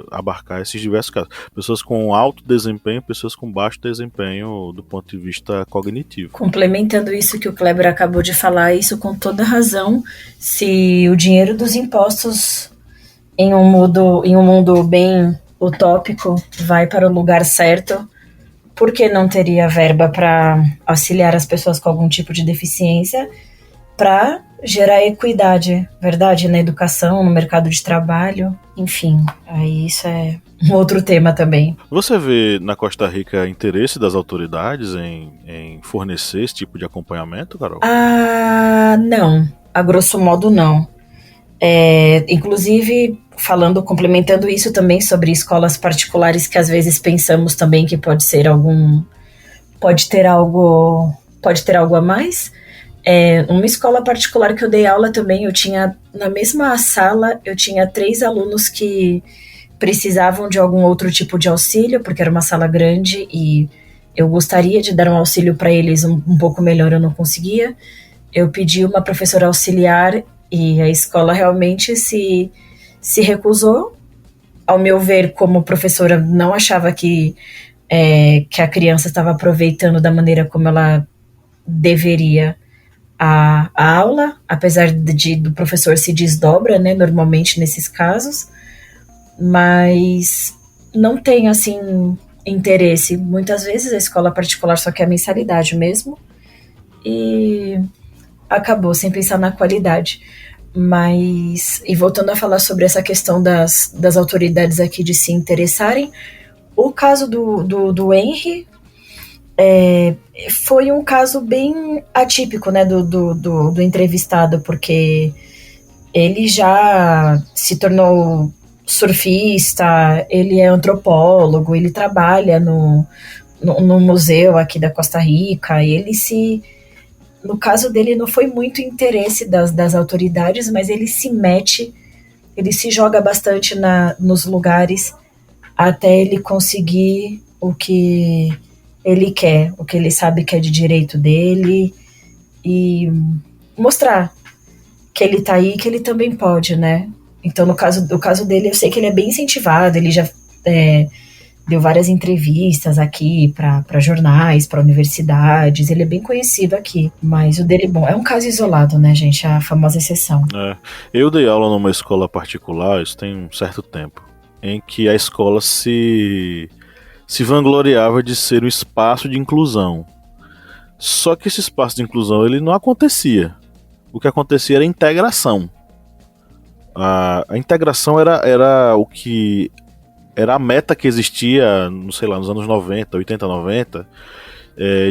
abarcar esses diversos casos. Pessoas com alto desempenho, pessoas com baixo desempenho do ponto de vista cognitivo. Complementando isso que o Kleber acabou de falar, isso com toda razão, se o dinheiro dos impostos em um mundo bem utópico, vai para o lugar certo, por que não teria verba para auxiliar as pessoas com algum tipo de deficiência para gerar equidade, verdade, na educação, no mercado de trabalho, enfim, aí isso é um outro tema também. Você vê na Costa Rica interesse das autoridades em fornecer esse tipo de acompanhamento, Carol? Não, a grosso modo não. Inclusive, complementando isso também sobre escolas particulares que às vezes pensamos também que pode ter algo a mais. Uma escola particular que eu dei aula também, eu tinha, na mesma sala, eu tinha 3 alunos que precisavam de algum outro tipo de auxílio, porque era uma sala grande e eu gostaria de dar um auxílio para eles um pouco melhor, eu não conseguia. Eu pedi uma professora auxiliar e a escola realmente se recusou. Ao meu ver, como professora, não achava que a criança estava aproveitando da maneira como ela deveria a aula, apesar do professor se desdobra, né, normalmente nesses casos, mas não tem, assim, interesse. Muitas vezes a escola particular só quer mensalidade mesmo, e acabou sem pensar na qualidade. Mas, e voltando a falar sobre essa questão das autoridades aqui de se interessarem, o caso do Henry foi um caso bem atípico, né, do entrevistado, porque ele já se tornou surfista, ele é antropólogo, ele trabalha no museu aqui da Costa Rica, e no caso dele não foi muito interesse das autoridades, mas ele se mete, ele se joga bastante nos lugares até ele conseguir o que ele quer, o que ele sabe que é de direito dele, e mostrar que ele tá aí, que ele também pode, né? Então, no caso dele, eu sei que ele é bem incentivado, ele já deu várias entrevistas aqui para jornais, para universidades, ele é bem conhecido aqui, mas o dele, bom, é um caso isolado, né, gente, a famosa exceção. Eu dei aula numa escola particular, isso tem um certo tempo, em que a escola se vangloriava de ser um espaço de inclusão. Só que esse espaço de inclusão ele não acontecia. O que acontecia era a integração. A integração era o que era a meta que existia, não sei lá, nos anos 90, 80, 90,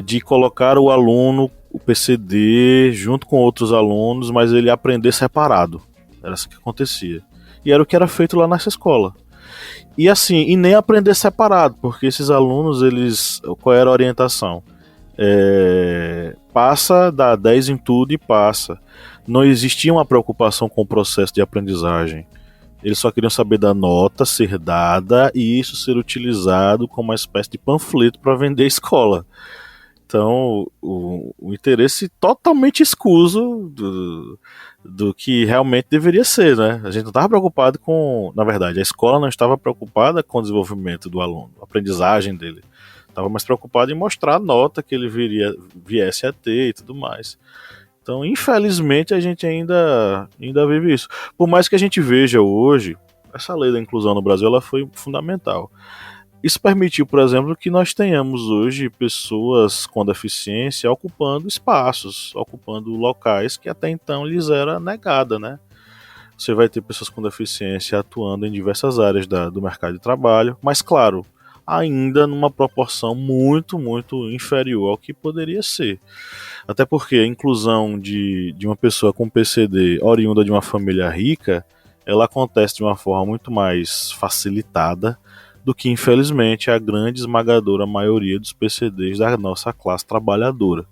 de colocar o aluno, o PCD, junto com outros alunos, mas ele aprender separado. Era isso que acontecia. E era o que era feito lá nessa escola. E assim, e nem aprender separado, porque esses alunos, qual era a orientação? Passa, dá 10 em tudo e passa. Não existia uma preocupação com o processo de aprendizagem. Eles só queriam saber da nota ser dada e isso ser utilizado como uma espécie de panfleto para vender a escola. Então, o interesse totalmente escuso do que realmente deveria ser, né? A gente não estava preocupado na verdade, a escola não estava preocupada com o desenvolvimento do aluno, a aprendizagem dele. Estava mais preocupado em mostrar a nota que ele viesse a ter e tudo mais. Então, infelizmente, a gente ainda vive isso. Por mais que a gente veja hoje, essa lei da inclusão no Brasil ela foi fundamental. Isso permitiu, por exemplo, que nós tenhamos hoje pessoas com deficiência ocupando espaços, ocupando locais que até então lhes era negada, né? Você vai ter pessoas com deficiência atuando em diversas áreas do mercado de trabalho, mas claro, ainda numa proporção muito, muito inferior ao que poderia ser. Até porque a inclusão de uma pessoa com PCD oriunda de uma família rica, ela acontece de uma forma muito mais facilitada do que, infelizmente, a grande esmagadora maioria dos PCDs da nossa classe trabalhadora.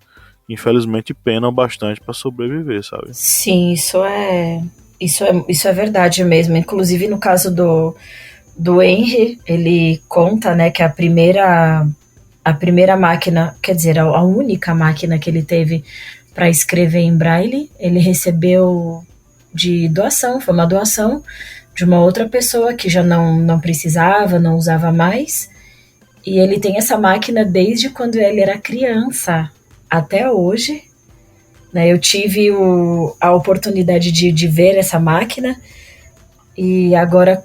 Infelizmente, penam bastante para sobreviver, sabe? Sim, isso é verdade mesmo. Inclusive, no caso do Henry, ele conta, né, que a primeira máquina, quer dizer, a única máquina que ele teve para escrever em braille, ele recebeu de doação, foi uma doação de uma outra pessoa que já não precisava, não usava mais, e ele tem essa máquina desde quando ele era criança até hoje, né? Eu tive a oportunidade de ver essa máquina. e agora,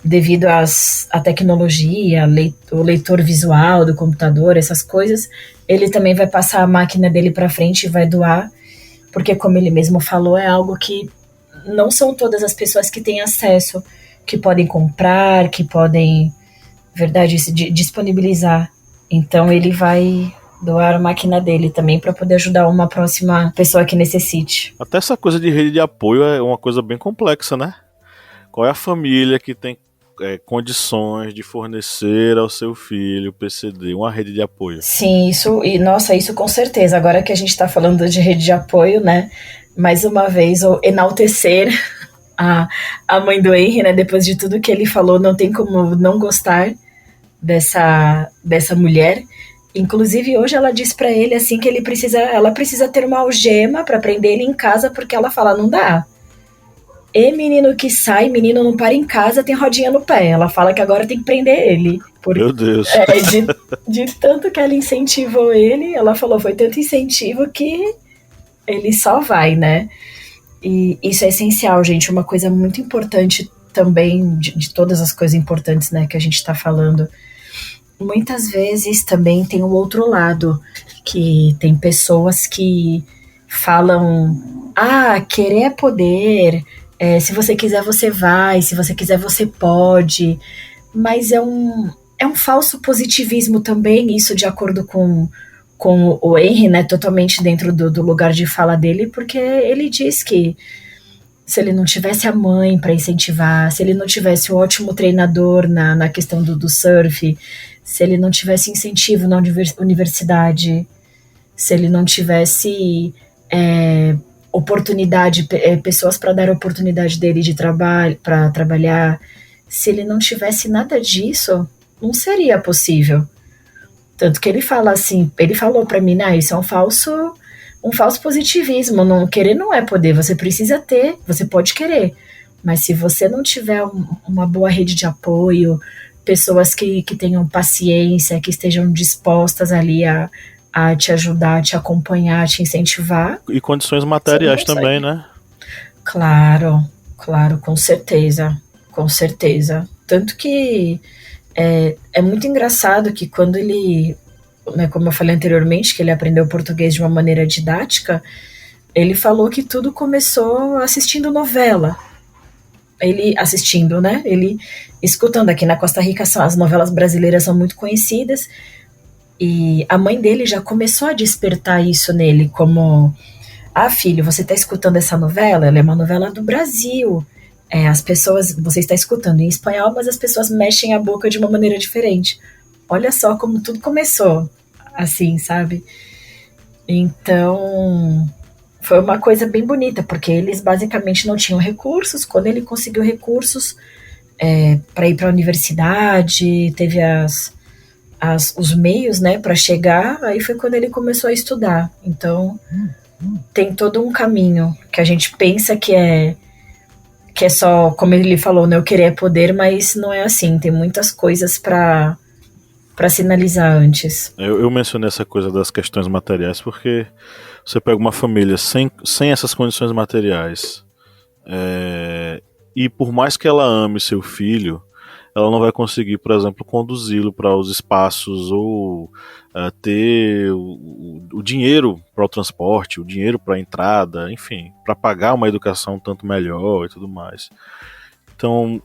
devido à tecnologia, o leitor visual do computador, essas coisas, ele também vai passar a máquina dele para frente e vai doar, porque, como ele mesmo falou, é algo que não são todas as pessoas que têm acesso, que podem comprar, que podem, verdade, disponibilizar. Então ele vai doar a máquina dele também para poder ajudar uma próxima pessoa que necessite. Até essa coisa de rede de apoio é uma coisa bem complexa, né? Qual é a família que tem condições de fornecer ao seu filho PCD, uma rede de apoio? Sim, isso com certeza. Agora que a gente está falando de rede de apoio, né? Mais uma vez, o enaltecer a mãe do Henry, né? Depois de tudo que ele falou, não tem como não gostar dessa mulher. Inclusive, hoje ela diz para ele assim que ela precisa ter uma algema para prender ele em casa, porque ela fala, não dá. E menino que sai, menino não para em casa, tem rodinha no pé. Ela fala que agora tem que prender ele. Meu Deus. De tanto que ela incentivou ele, ela falou, foi tanto incentivo que ele só vai, né? E isso é essencial, gente. Uma coisa muito importante também, de todas as coisas importantes, né, que a gente tá falando. Muitas vezes também tem o outro lado, que tem pessoas que falam, querer é poder, se você quiser você vai, se você quiser você pode, mas é um falso positivismo também, isso de acordo com o Henry, né, totalmente dentro do lugar de fala dele, porque ele diz que se ele não tivesse a mãe para incentivar, se ele não tivesse o ótimo treinador na questão do surf, se ele não tivesse incentivo na universidade, se ele não tivesse oportunidade, pessoas para dar a oportunidade dele de para trabalhar, se ele não tivesse nada disso, não seria possível. Tanto que ele fala assim, ele falou para mim, isso é um falso positivismo, não querer não é poder, você precisa ter, você pode querer, mas se você não tiver uma boa rede de apoio, pessoas que tenham paciência, que estejam dispostas ali a te ajudar, a te acompanhar, a te incentivar. E condições materiais também, né? Claro, com certeza. Tanto que é muito engraçado que quando ele, né, como eu falei anteriormente, que ele aprendeu português de uma maneira didática, ele falou que tudo começou assistindo novela. Ele assistindo, né? Ele escutando. Aqui na Costa Rica as novelas brasileiras são muito conhecidas, e a mãe dele já começou a despertar isso nele, como, filho, você está escutando essa novela? Ela é uma novela do Brasil. As pessoas, você está escutando em espanhol, mas as pessoas mexem a boca de uma maneira diferente. Olha só como tudo começou assim, sabe? Então, foi uma coisa bem bonita, porque eles basicamente não tinham recursos. Quando ele conseguiu recursos para ir para a universidade, teve os meios, né, para chegar, aí foi quando ele começou a estudar. Então, tem todo um caminho que a gente pensa que é só, como ele falou, né, eu querer é poder, mas não é assim, tem muitas coisas para sinalizar antes. Eu mencionei essa coisa das questões materiais porque você pega uma família sem essas condições materiais, e por mais que ela ame seu filho, ela não vai conseguir, por exemplo, conduzi-lo para os espaços ou ter o dinheiro para o transporte, o dinheiro para a entrada, enfim, para pagar uma educação tanto melhor e tudo mais. Então,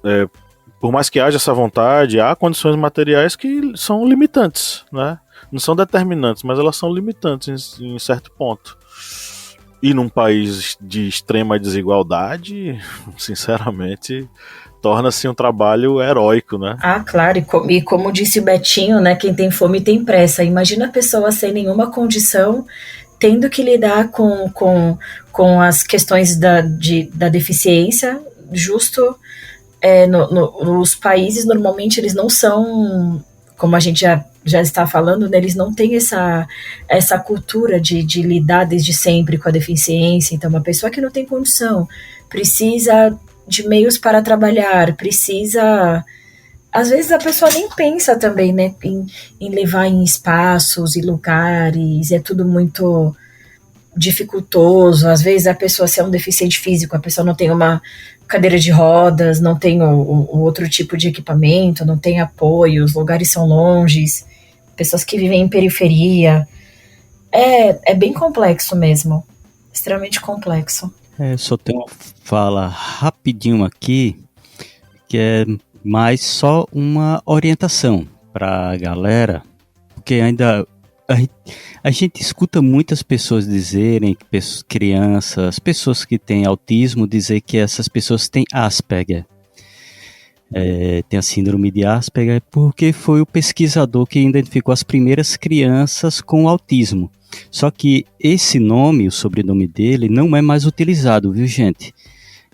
por mais que haja essa vontade, há condições materiais que são limitantes, né? Não são determinantes, mas elas são limitantes em certo ponto. E num país de extrema desigualdade, sinceramente, torna-se um trabalho heróico, né? Claro, e como disse o Betinho, né, quem tem fome tem pressa. Imagina a pessoa sem nenhuma condição, tendo que lidar com as questões da deficiência, justo nos países, normalmente eles não são, como a gente já está falando, né, eles não têm essa cultura de lidar desde sempre com a deficiência. Então, uma pessoa que não tem condição, precisa de meios para trabalhar, precisa... Às vezes a pessoa nem pensa também, né, em levar em espaços e lugares, é tudo muito dificultoso, às vezes a pessoa, se é um deficiente físico, a pessoa não tem uma cadeira de rodas, não tem o outro tipo de equipamento, não tem apoio, os lugares são longes, pessoas que vivem em periferia. É bem complexo mesmo, extremamente complexo. Só tenho uma fala rapidinho aqui, que é mais só uma orientação para a galera, porque ainda a gente escuta muitas pessoas dizerem, crianças, pessoas que têm autismo, dizer que essas pessoas têm Asperger. Tem a síndrome de Asperger, porque foi o pesquisador que identificou as primeiras crianças com autismo. Só que esse nome, o sobrenome dele, não é mais utilizado, viu, gente?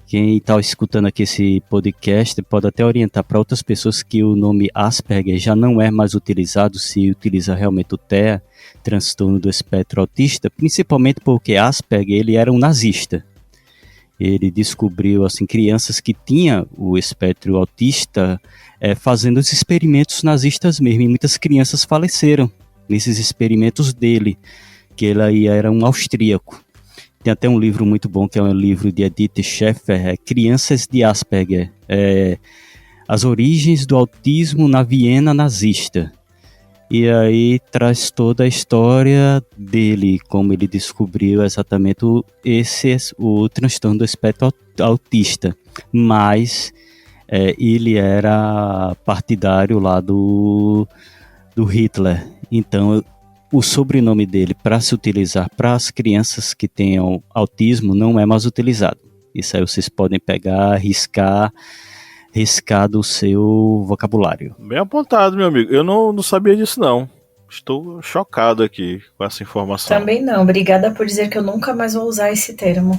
Quem está escutando aqui esse podcast pode até orientar para outras pessoas que o nome Asperger já não é mais utilizado, se utiliza realmente o TEA, transtorno do espectro autista, principalmente porque Asperger ele era um nazista. Ele descobriu assim, crianças que tinham o espectro autista fazendo os experimentos nazistas mesmo, e muitas crianças faleceram nesses experimentos dele, que ele aí era um austríaco. Tem até um livro muito bom, que é um livro de Edith Schaeffer, Crianças de Asperger, As Origens do Autismo na Viena Nazista. E aí traz toda a história dele, como ele descobriu exatamente o transtorno do espectro autista. Mas ele era partidário lá do Hitler. Então o sobrenome dele, para se utilizar para as crianças que tenham autismo, não é mais utilizado. Isso aí vocês podem pegar, riscar do seu vocabulário. Bem apontado, meu amigo. Eu não sabia disso, não. Estou chocado aqui com essa informação. Também não. Obrigada por dizer que eu nunca mais vou usar esse termo.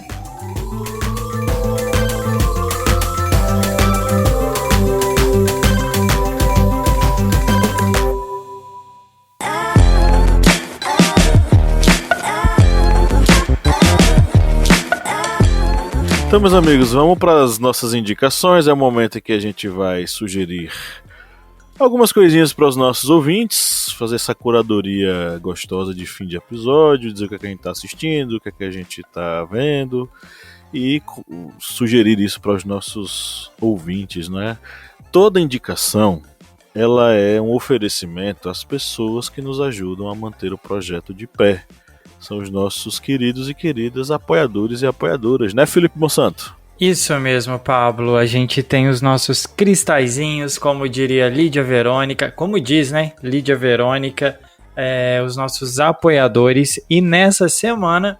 Então, meus amigos, vamos para as nossas indicações. É o momento em que a gente vai sugerir algumas coisinhas para os nossos ouvintes, fazer essa curadoria gostosa de fim de episódio, dizer o que a gente está assistindo, o que a gente está vendo e sugerir isso para os nossos ouvintes, né? Toda indicação, ela é um oferecimento às pessoas que nos ajudam a manter o projeto de pé. São os nossos queridos e queridas apoiadores e apoiadoras, né, Felipe Monsanto? Isso mesmo, Pablo. A gente tem os nossos cristalzinhos, como diria Lídia Verônica, como diz, né, Lídia Verônica, os nossos apoiadores. E nessa semana,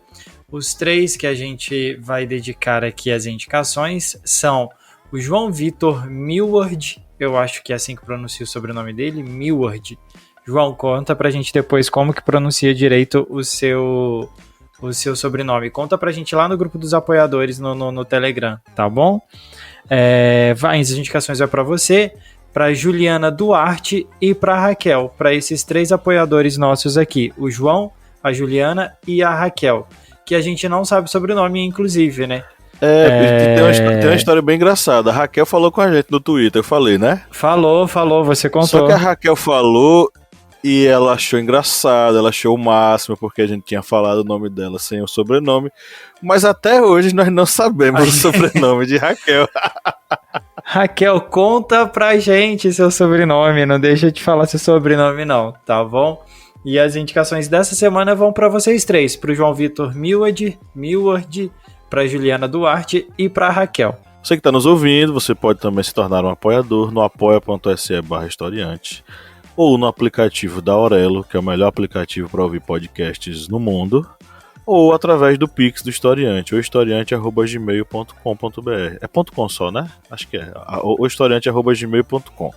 os 3 que a gente vai dedicar aqui às indicações são o João Vitor Millward, eu acho que é assim que pronuncia o sobrenome dele, Millward. João, conta pra gente depois como que pronuncia direito o seu sobrenome. Conta pra gente lá no grupo dos apoiadores no Telegram, tá bom? As indicações é pra você, pra Juliana Duarte e pra Raquel, pra esses 3 apoiadores nossos aqui, o João, a Juliana e a Raquel, que a gente não sabe o sobrenome, inclusive, né? Tem uma história bem engraçada. A Raquel falou com a gente no Twitter, eu falei, né? Falou, você contou. Só que a Raquel falou e ela achou engraçado, ela achou o máximo, porque a gente tinha falado o nome dela sem o sobrenome, mas até hoje nós não sabemos o sobrenome de Raquel. Raquel, conta pra gente seu sobrenome, não deixa de falar seu sobrenome não, tá bom? E as indicações dessa semana vão pra vocês 3, pro João Vitor Millward, pra Juliana Duarte e pra Raquel. Você que está nos ouvindo, você pode também se tornar um apoiador no apoia.se/historiante ou no aplicativo da Aurelo, que é o melhor aplicativo para ouvir podcasts no mundo, ou através do Pix do Historiante, ou historiante@gmail.com.br. É .com só, né? Acho que é. Ou historiante@gmail.com.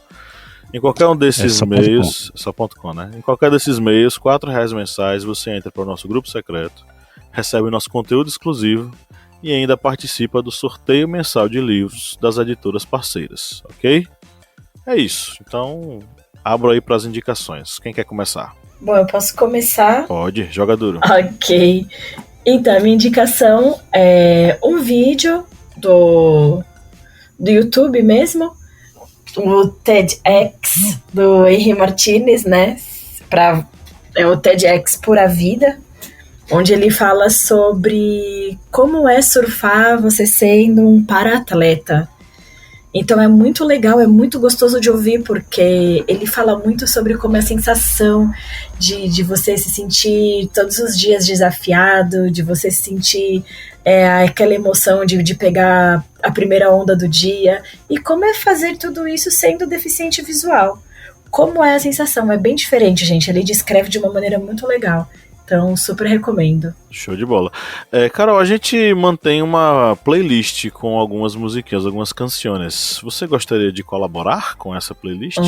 Em qualquer um desses meios, só .com, né? Em qualquer desses meios, R$4 mensais, você entra para o nosso grupo secreto, recebe o nosso conteúdo exclusivo e ainda participa do sorteio mensal de livros das editoras parceiras, ok? É isso. Então, abro aí para as indicações. Quem quer começar? Bom, eu posso começar? Pode, joga duro. Ok. Então, a minha indicação é um vídeo do YouTube mesmo, o TEDx do Henry Martinez, né? É o TEDx Pura Vida. onde ele fala sobre como é surfar você sendo um para-atleta. Então é muito legal, é muito gostoso de ouvir, porque ele fala muito sobre como é a sensação de você se sentir todos os dias desafiado, de você sentir aquela emoção de pegar a primeira onda do dia, e como é fazer tudo isso sendo deficiente visual. Como é a sensação? É bem diferente, gente. Ele descreve de uma maneira muito legal. Então, super recomendo. Show de bola. Carol, a gente mantém uma playlist com algumas musiquinhas, algumas canções. Você gostaria de colaborar com essa playlist?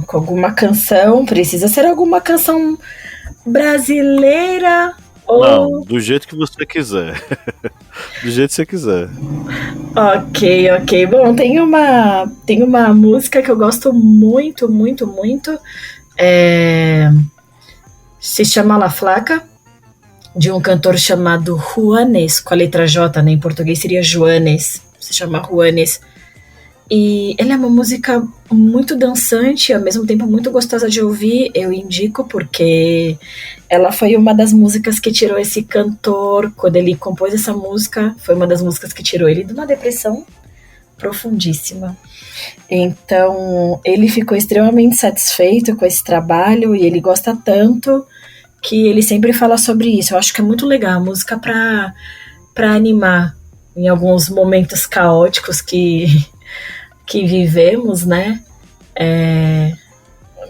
Com alguma canção? Precisa ser alguma canção brasileira ou... Não, do jeito que você quiser. Do jeito que você quiser. Ok. Bom, tem uma música que eu gosto muito. Se chama La Flaca, de um cantor chamado Juanes, com a letra J, né? Em português seria Joanes, se chama Juanes. E ele é uma música muito dançante, ao mesmo tempo muito gostosa de ouvir. Eu indico porque ela foi uma das músicas que tirou esse cantor, quando ele compôs essa música, foi uma das músicas que tirou ele de uma depressão profundíssima. Então, ele ficou extremamente satisfeito com esse trabalho e ele gosta tanto que ele sempre fala sobre isso. Eu acho que é muito legal a música para animar em alguns momentos caóticos que vivemos, né?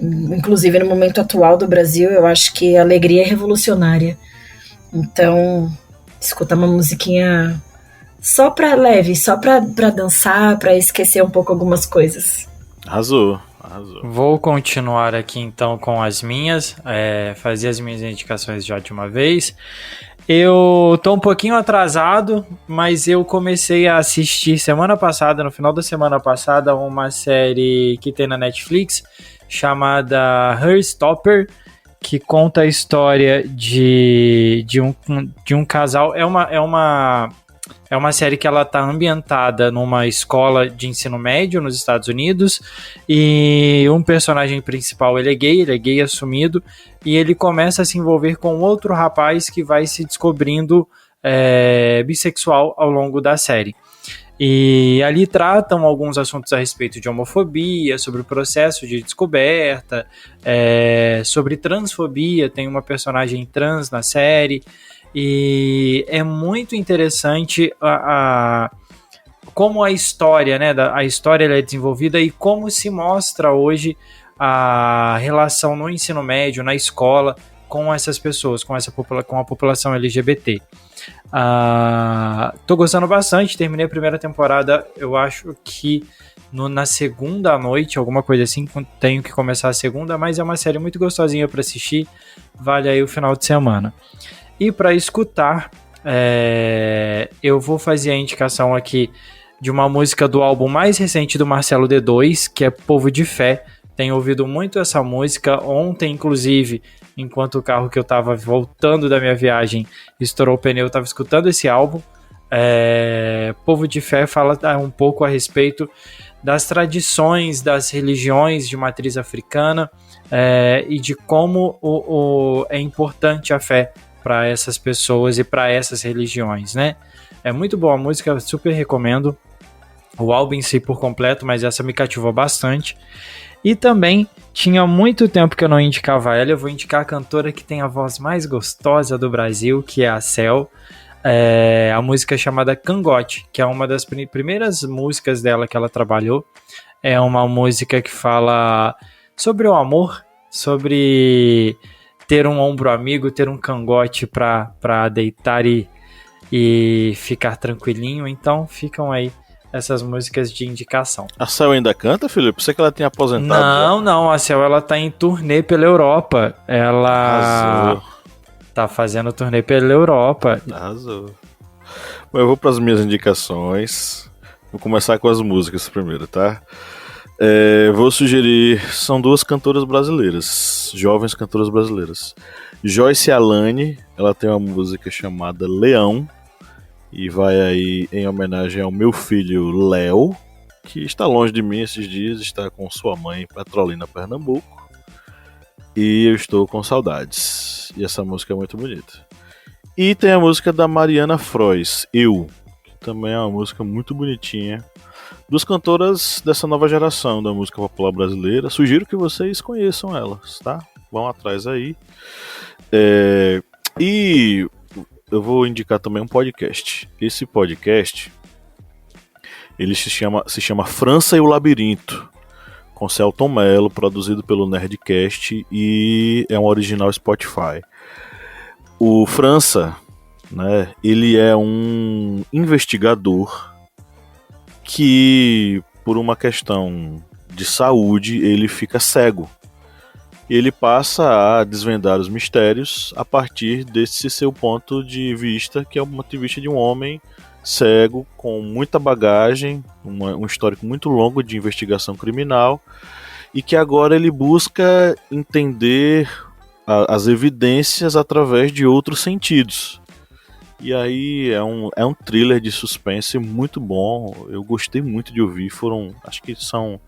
Inclusive no momento atual do Brasil, eu acho que a alegria é revolucionária. Então, escutar uma musiquinha só pra leve, só pra dançar, pra esquecer um pouco algumas coisas. Arrasou. Vou continuar aqui então com as minhas, fazer as minhas indicações já de uma vez. Eu tô um pouquinho atrasado, mas eu comecei a assistir semana passada, no final da semana passada, uma série que tem na Netflix chamada Heartstopper, que conta a história de um casal. É uma série que ela está ambientada numa escola de ensino médio nos Estados Unidos, e um personagem principal ele é gay assumido, e ele começa a se envolver com outro rapaz que vai se descobrindo bissexual ao longo da série. E ali tratam alguns assuntos a respeito de homofobia, sobre o processo de descoberta, sobre transfobia, tem uma personagem trans na série. E é muito interessante como a história, né, a história ela é desenvolvida e como se mostra hoje a relação no ensino médio, na escola, com essas pessoas, com a população LGBT. Tô gostando bastante, terminei a primeira temporada, eu acho que na segunda noite, alguma coisa assim, tenho que começar a segunda, mas é uma série muito gostosinha para assistir, vale aí o final de semana. E para escutar, eu vou fazer a indicação aqui de uma música do álbum mais recente do Marcelo D2, que é Povo de Fé. Tenho ouvido muito essa música. Ontem, inclusive, enquanto o carro que eu estava voltando da minha viagem estourou o pneu, eu estava escutando esse álbum. Povo de Fé fala um pouco a respeito das tradições, das religiões de matriz africana e de como é importante a fé para essas pessoas e para essas religiões, né? É muito boa a música, super recomendo. O álbum em si por completo, mas essa me cativou bastante. E também tinha muito tempo que eu não indicava ela. Eu vou indicar a cantora que tem a voz mais gostosa do Brasil, que é a Cel. A música chamada Cangote, que é uma das primeiras músicas dela que ela trabalhou. É uma música que fala sobre o amor, sobre ter um ombro amigo, ter um cangote para deitar e ficar tranquilinho. Então ficam aí essas músicas de indicação. A Cel ainda canta, Felipe? Pensei que ela tinha aposentado. Não, a Cel ela tá em turnê pela Europa. Ela tá fazendo turnê pela Europa. Arrasou. Bom, eu vou para as minhas indicações. Vou começar com as músicas primeiro, tá? Vou sugerir, são duas cantoras brasileiras, jovens cantoras brasileiras. Joyce Alane, ela tem uma música chamada Leão, e vai aí em homenagem ao meu filho Léo, que está longe de mim esses dias, está com sua mãe em Petrolina, Pernambuco, e eu estou com saudades. E essa música é muito bonita. E tem a música da Mariana Frois, Eu, que também é uma música muito bonitinha. Duas cantoras dessa nova geração da música popular brasileira. Sugiro que vocês conheçam elas, tá? Vão atrás aí. E eu vou indicar também um podcast. Esse podcast, ele se chama França e o Labirinto, com Celton Mello, produzido pelo Nerdcast, e é um original Spotify. O França, né, ele é um investigador que, por uma questão de saúde, ele fica cego. Ele passa a desvendar os mistérios a partir desse seu ponto de vista, que é o ponto de vista de um homem cego, com muita bagagem, um histórico muito longo de investigação criminal, e que agora ele busca entender as evidências através de outros sentidos. E aí é um thriller de suspense muito bom. Eu gostei muito de ouvir. Acho que são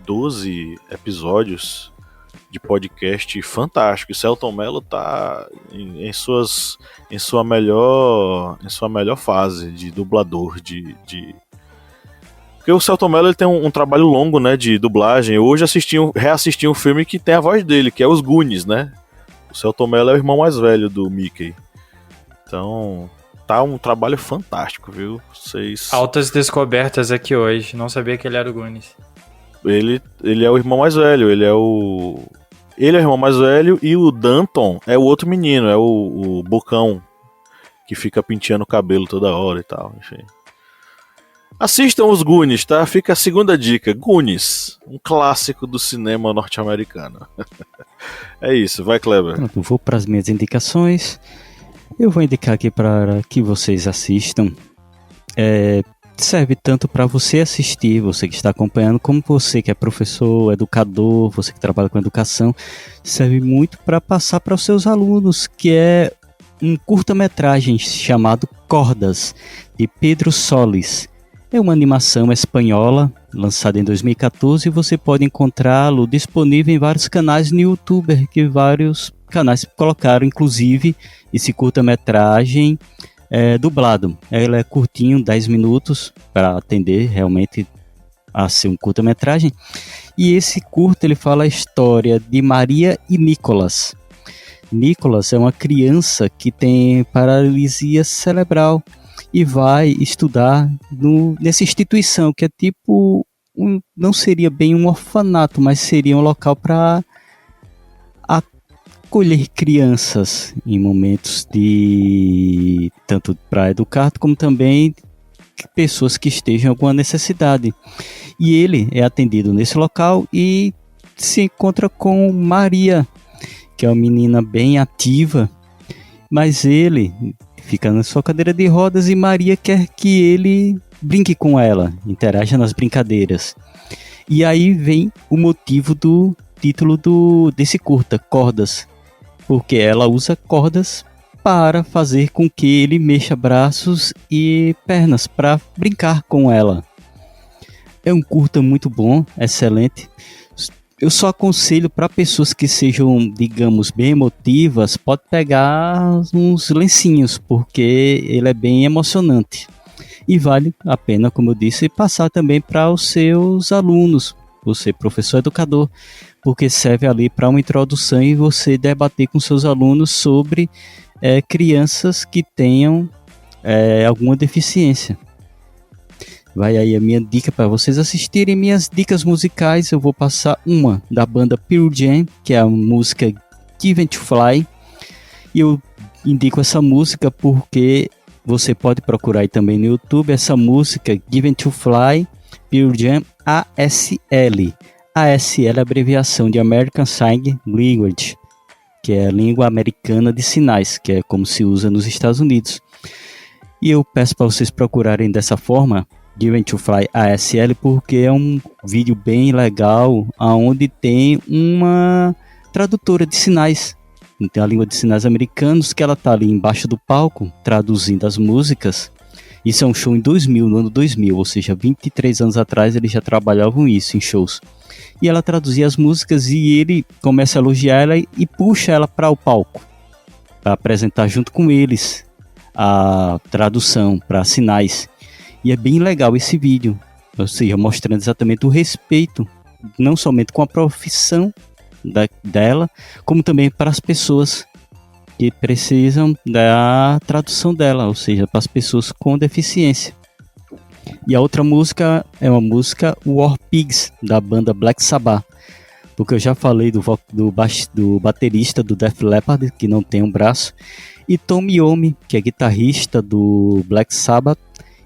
12 episódios de podcast fantástico. E Celton Mello tá em sua melhor fase de dublador, porque o Celton Mello ele tem um trabalho longo, né, de dublagem. Hoje reassisti um filme que tem a voz dele, que é Os Goonies, né? O Celton Mello é o irmão mais velho do Mickey. Então, tá um trabalho fantástico, viu? Altas descobertas aqui hoje. Não sabia que ele era o Goonies. Ele é o irmão mais velho. Ele é o irmão mais velho, e o Danton é o outro menino, é o Bocão, que fica penteando o cabelo toda hora e tal, enfim. Assistam Os Goonies, tá? Fica a segunda dica. Goonies, um clássico do cinema norte-americano. É isso, vai, Kleber. Pronto, vou para as minhas indicações. Eu vou indicar aqui para que vocês assistam. Serve tanto para você assistir, você que está acompanhando, como você que é professor, educador, você que trabalha com educação. Serve muito para passar para os seus alunos, que é um curta-metragem chamado Cordas, de Pedro Solis. É uma animação espanhola, lançada em 2014, e você pode encontrá-lo disponível em vários canais no YouTube, que vários canais colocaram, inclusive, esse curta-metragem dublado. Ele é curtinho, 10 minutos, para atender realmente a ser um curta-metragem. E esse curta, ele fala a história de Maria e Nicolas. Nicolas é uma criança que tem paralisia cerebral e vai estudar nessa instituição, que é tipo, não seria bem um orfanato, mas seria um local para acolher crianças em momentos tanto para educar, como também pessoas que estejam em alguma necessidade. E ele é atendido nesse local e se encontra com Maria, que é uma menina bem ativa, mas ele fica na sua cadeira de rodas e Maria quer que ele brinque com ela, interaja nas brincadeiras. E aí vem o motivo do título desse curta, Cordas, porque ela usa cordas para fazer com que ele mexa braços e pernas para brincar com ela. É um curta muito bom, excelente. Eu só aconselho para pessoas que sejam, digamos, bem emotivas, pode pegar uns lencinhos, porque ele é bem emocionante. E vale a pena, como eu disse, passar também para os seus alunos, você professor educador, porque serve ali para uma introdução e você debater com seus alunos sobre crianças que tenham alguma deficiência. Vai aí a minha dica para vocês assistirem. Minhas dicas musicais, eu vou passar uma da banda Pearl Jam, que é a música Given to Fly. E eu indico essa música porque você pode procurar aí também no YouTube essa música Given to Fly, Pearl Jam ASL. ASL é a abreviação de American Sign Language, que é a língua americana de sinais, que é como se usa nos Estados Unidos. E eu peço para vocês procurarem dessa forma, Given to Fly ASL, porque é um vídeo bem legal, onde tem uma tradutora de sinais. Tem a língua de sinais americanos, que ela está ali embaixo do palco, traduzindo as músicas. Isso é um show em 2000, no ano 2000, ou seja, 23 anos atrás eles já trabalhavam isso em shows. E ela traduzia as músicas e ele começa a elogiar ela e puxa ela para o palco. para apresentar junto com eles a tradução para sinais. E é bem legal esse vídeo, ou seja, mostrando exatamente o respeito, não somente com a profissão dela, como também para as pessoas que precisam da tradução dela, ou seja, para as pessoas com deficiência. E a outra música é uma música War Pigs, da banda Black Sabbath, porque eu já falei do baterista do Def Leppard, que não tem um braço, e Tom Iommi, que é guitarrista do Black Sabbath,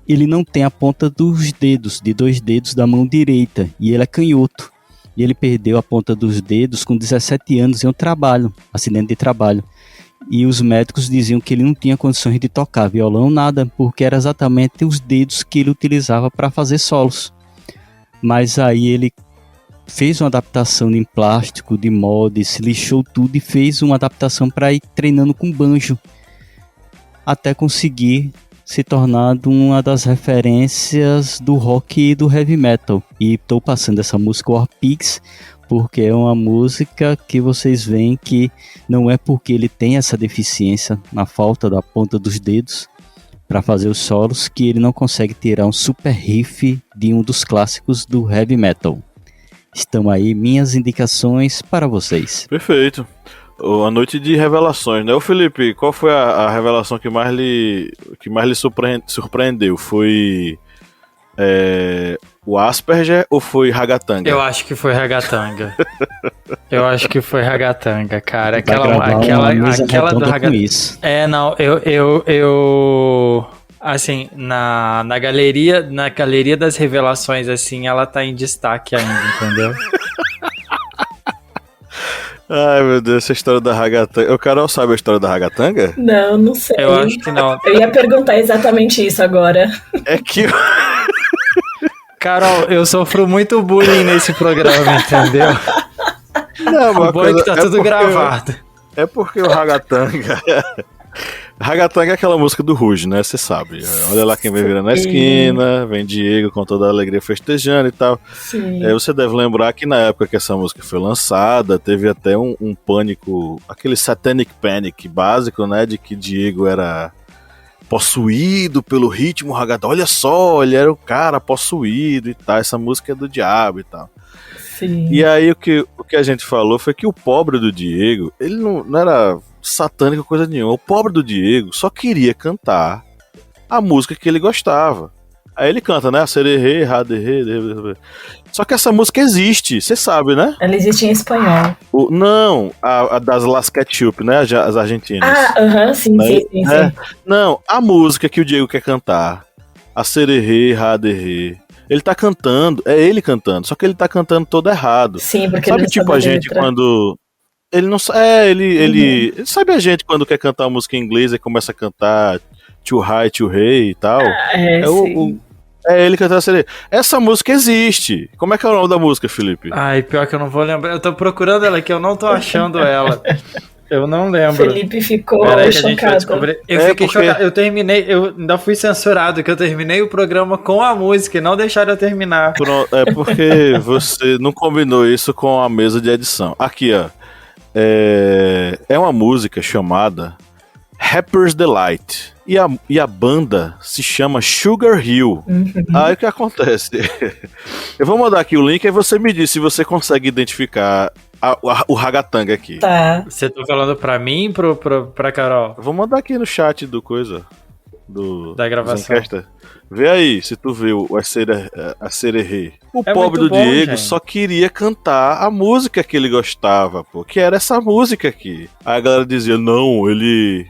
ele não tem a ponta dos dedos, de 2 dedos da mão direita, e ele é canhoto. E ele perdeu a ponta dos dedos com 17 anos em um acidente de trabalho. E os médicos diziam que ele não tinha condições de tocar violão, nada, porque era exatamente os dedos que ele utilizava para fazer solos. Mas aí ele fez uma adaptação em plástico, de moldes, lixou tudo e fez uma adaptação para ir treinando com banjo, até conseguir se tornar uma das referências do rock e do heavy metal. E estou passando essa música War Pigs, porque é uma música que vocês veem que não é porque ele tem essa deficiência na falta da ponta dos dedos para fazer os solos que ele não consegue tirar um super riff de um dos clássicos do heavy metal. Estão aí minhas indicações para vocês. Perfeito. A noite de revelações, né? Ô Felipe, qual foi a revelação que mais lhe surpreendeu? Foi o Asperger ou foi Ragatanga? Eu acho que foi Ragatanga. Cara. Aquela Do Ragatanga. Não, eu assim, na galeria das revelações, assim, ela tá em destaque ainda, entendeu? Ai, meu Deus, essa história da Ragatanga. O Carol sabe a história da Ragatanga? Não sei. Eu acho que não. Eu ia perguntar exatamente isso agora. É que... Carol, eu sofro muito bullying nesse programa, entendeu? Não, o bom é que tá tudo gravado. É porque o Ragatanga... Ragatanga é aquela música do Ruge, né? Você sabe. Olha lá quem vem virando na esquina, vem Diego com toda a alegria festejando e tal. Sim. Você deve lembrar que na época que essa música foi lançada, teve até um pânico, aquele satanic panic básico, né? De que Diego era possuído pelo ritmo ragatanga. Olha só, ele era o cara possuído e tal. Essa música é do diabo e tal. Sim. E aí o que a gente falou foi que o pobre do Diego, ele não era satânico coisa nenhuma. O pobre do Diego só queria cantar a música que ele gostava. Aí ele canta, né? Sererê, raderê. Só que essa música existe, você sabe, né? Ela existe em espanhol. Não, a das Las Ketchup, né? As argentinas. Sim. Não, a música que o Diego quer cantar, a Sererê, raderê. Ele tá cantando, é ele cantando, só que ele tá cantando todo errado. Sim, porque sabe, ele não tipo sabe a gente letra. Quando ele não ele sabe a gente quando quer cantar uma música em inglês e começa a cantar Too High, Too Hey e tal. É ele cantando assim. Essa música existe. Como é que é o nome da música, Felipe? Ai, pior que eu não vou lembrar. Eu tô procurando ela aqui, eu não tô achando ela. Eu não lembro. Felipe ficou chocado. Eu fiquei chocado. Eu ainda fui censurado, que eu terminei o programa com a música e não deixaram eu terminar. É porque você não combinou isso com a mesa de edição. Aqui, ó. É uma música chamada Rapper's Delight. E a banda se chama Sugar Hill. Aí o que acontece? Eu vou mandar aqui o link, aí você me diz se você consegue identificar o Ragatanga aqui. Tá. Você tá falando pra mim, pra Carol? Eu vou mandar aqui no chat do coisa. Da gravação. Vê aí, se tu vê a Sererê. O pobre do bom, Diego gente. só queria cantar a música que ele gostava, pô. Que era essa música aqui. Aí a galera dizia, não, ele...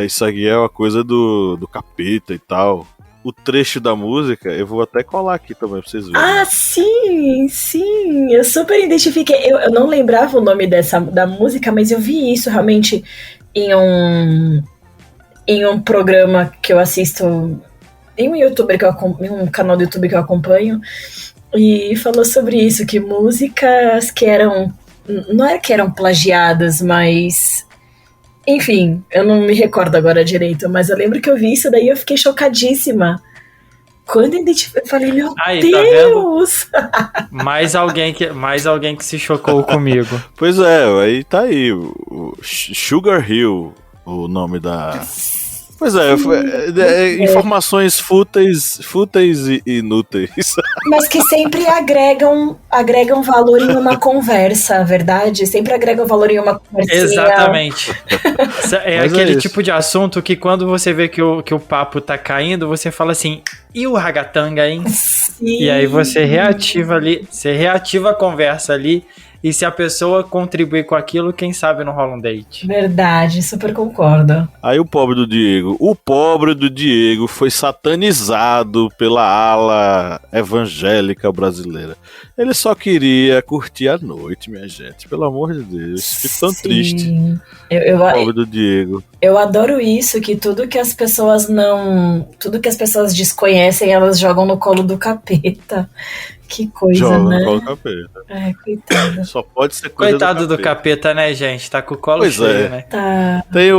isso aqui é uma coisa do capeta e tal. O trecho da música, eu vou até colar aqui também pra vocês verem. Sim, eu super identifiquei. Eu não lembrava o nome da música, mas eu vi isso realmente em um programa que eu assisto, em um canal do YouTube que eu acompanho, e falou sobre isso, que músicas que eram, não era que eram plagiadas, mas... Enfim, eu não me recordo agora direito, mas eu lembro que eu vi isso, daí eu fiquei chocadíssima. Quando eu falei, meu Deus! Tá mais alguém que se chocou comigo. Pois é, aí tá aí, o Sugar Hill. o nome da... Pois é, informações fúteis e inúteis. Mas que sempre agregam valor em uma conversa, verdade? Sempre agregam valor em uma conversinha. Exatamente. É Mas aquele isso. tipo de assunto que quando você vê que o papo tá caindo, você fala assim, e o ragatanga, hein? Sim. E aí você reativa a conversa ali, e se a pessoa contribuir com aquilo, quem sabe não rola um date. Verdade, super concordo. Aí o pobre do Diego foi satanizado pela ala evangélica brasileira. Ele só queria curtir a noite, minha gente. Pelo amor de Deus. Fico tão Sim. triste. Eu, Pobre do Diego. eu adoro isso, que tudo que as pessoas desconhecem, elas jogam no colo do capeta. Que coisa, Joga né? no colo do capeta. É, coitada. Só pode ser coisa Coitado do capeta, né, gente? Tá com o colo Pois cheio, é. né? Tá. Tem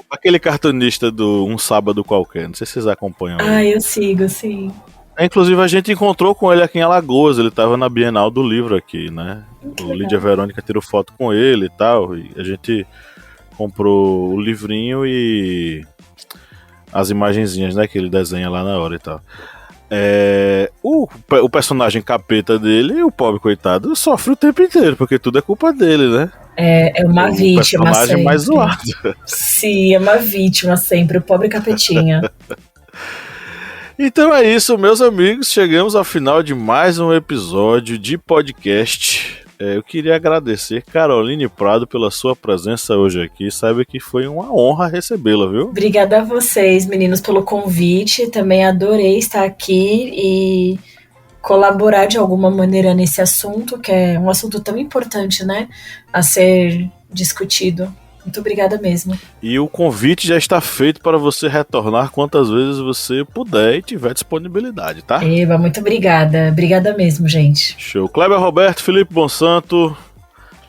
aquele cartunista do Um Sábado Qualquer. Não sei se vocês acompanham ele. Ah, eu sigo, sim. Inclusive, a gente encontrou com ele aqui em Alagoas. Ele tava na Bienal do Livro aqui, né? Que O legal. Lídia Verônica tirou foto com ele e tal. E a gente comprou o livrinho e as imagenzinhas, né? Que ele desenha lá na hora e tal. O personagem capeta dele, o pobre coitado, sofre o tempo inteiro, porque tudo é culpa dele, né? É uma vítima O personagem sempre. mais zoado. Sim, é uma vítima sempre, o pobre capetinha. Então é isso, meus amigos. Chegamos ao final de mais um episódio de podcast. Eu queria agradecer Caroline Prado pela sua presença hoje aqui. Saiba que foi uma honra recebê-la, viu? Obrigada a vocês, meninos, pelo convite. Também adorei estar aqui e colaborar de alguma maneira nesse assunto, que é um assunto tão importante, né? A ser discutido. Muito obrigada mesmo. E o convite já está feito para você retornar quantas vezes você puder e tiver disponibilidade, tá? Eba, muito obrigada. Obrigada mesmo, gente. Show. Kleber Roberto, Felipe Bonsanto.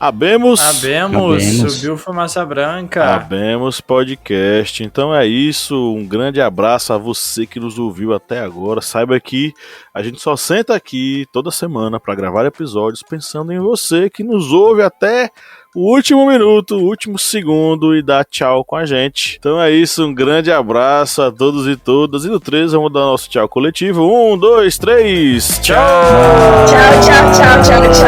Abemos. Subiu fumaça branca. Abemos podcast. Então é isso. Um grande abraço a você que nos ouviu até agora. Saiba que a gente só senta aqui toda semana para gravar episódios pensando em você que nos ouve até o último minuto, o último segundo e dá tchau com a gente. Então é isso. Um grande abraço a todos e todas. E no 3 vamos dar nosso tchau coletivo. 1, 2, 3. Tchau! Tchau, tchau, tchau, tchau, tchau.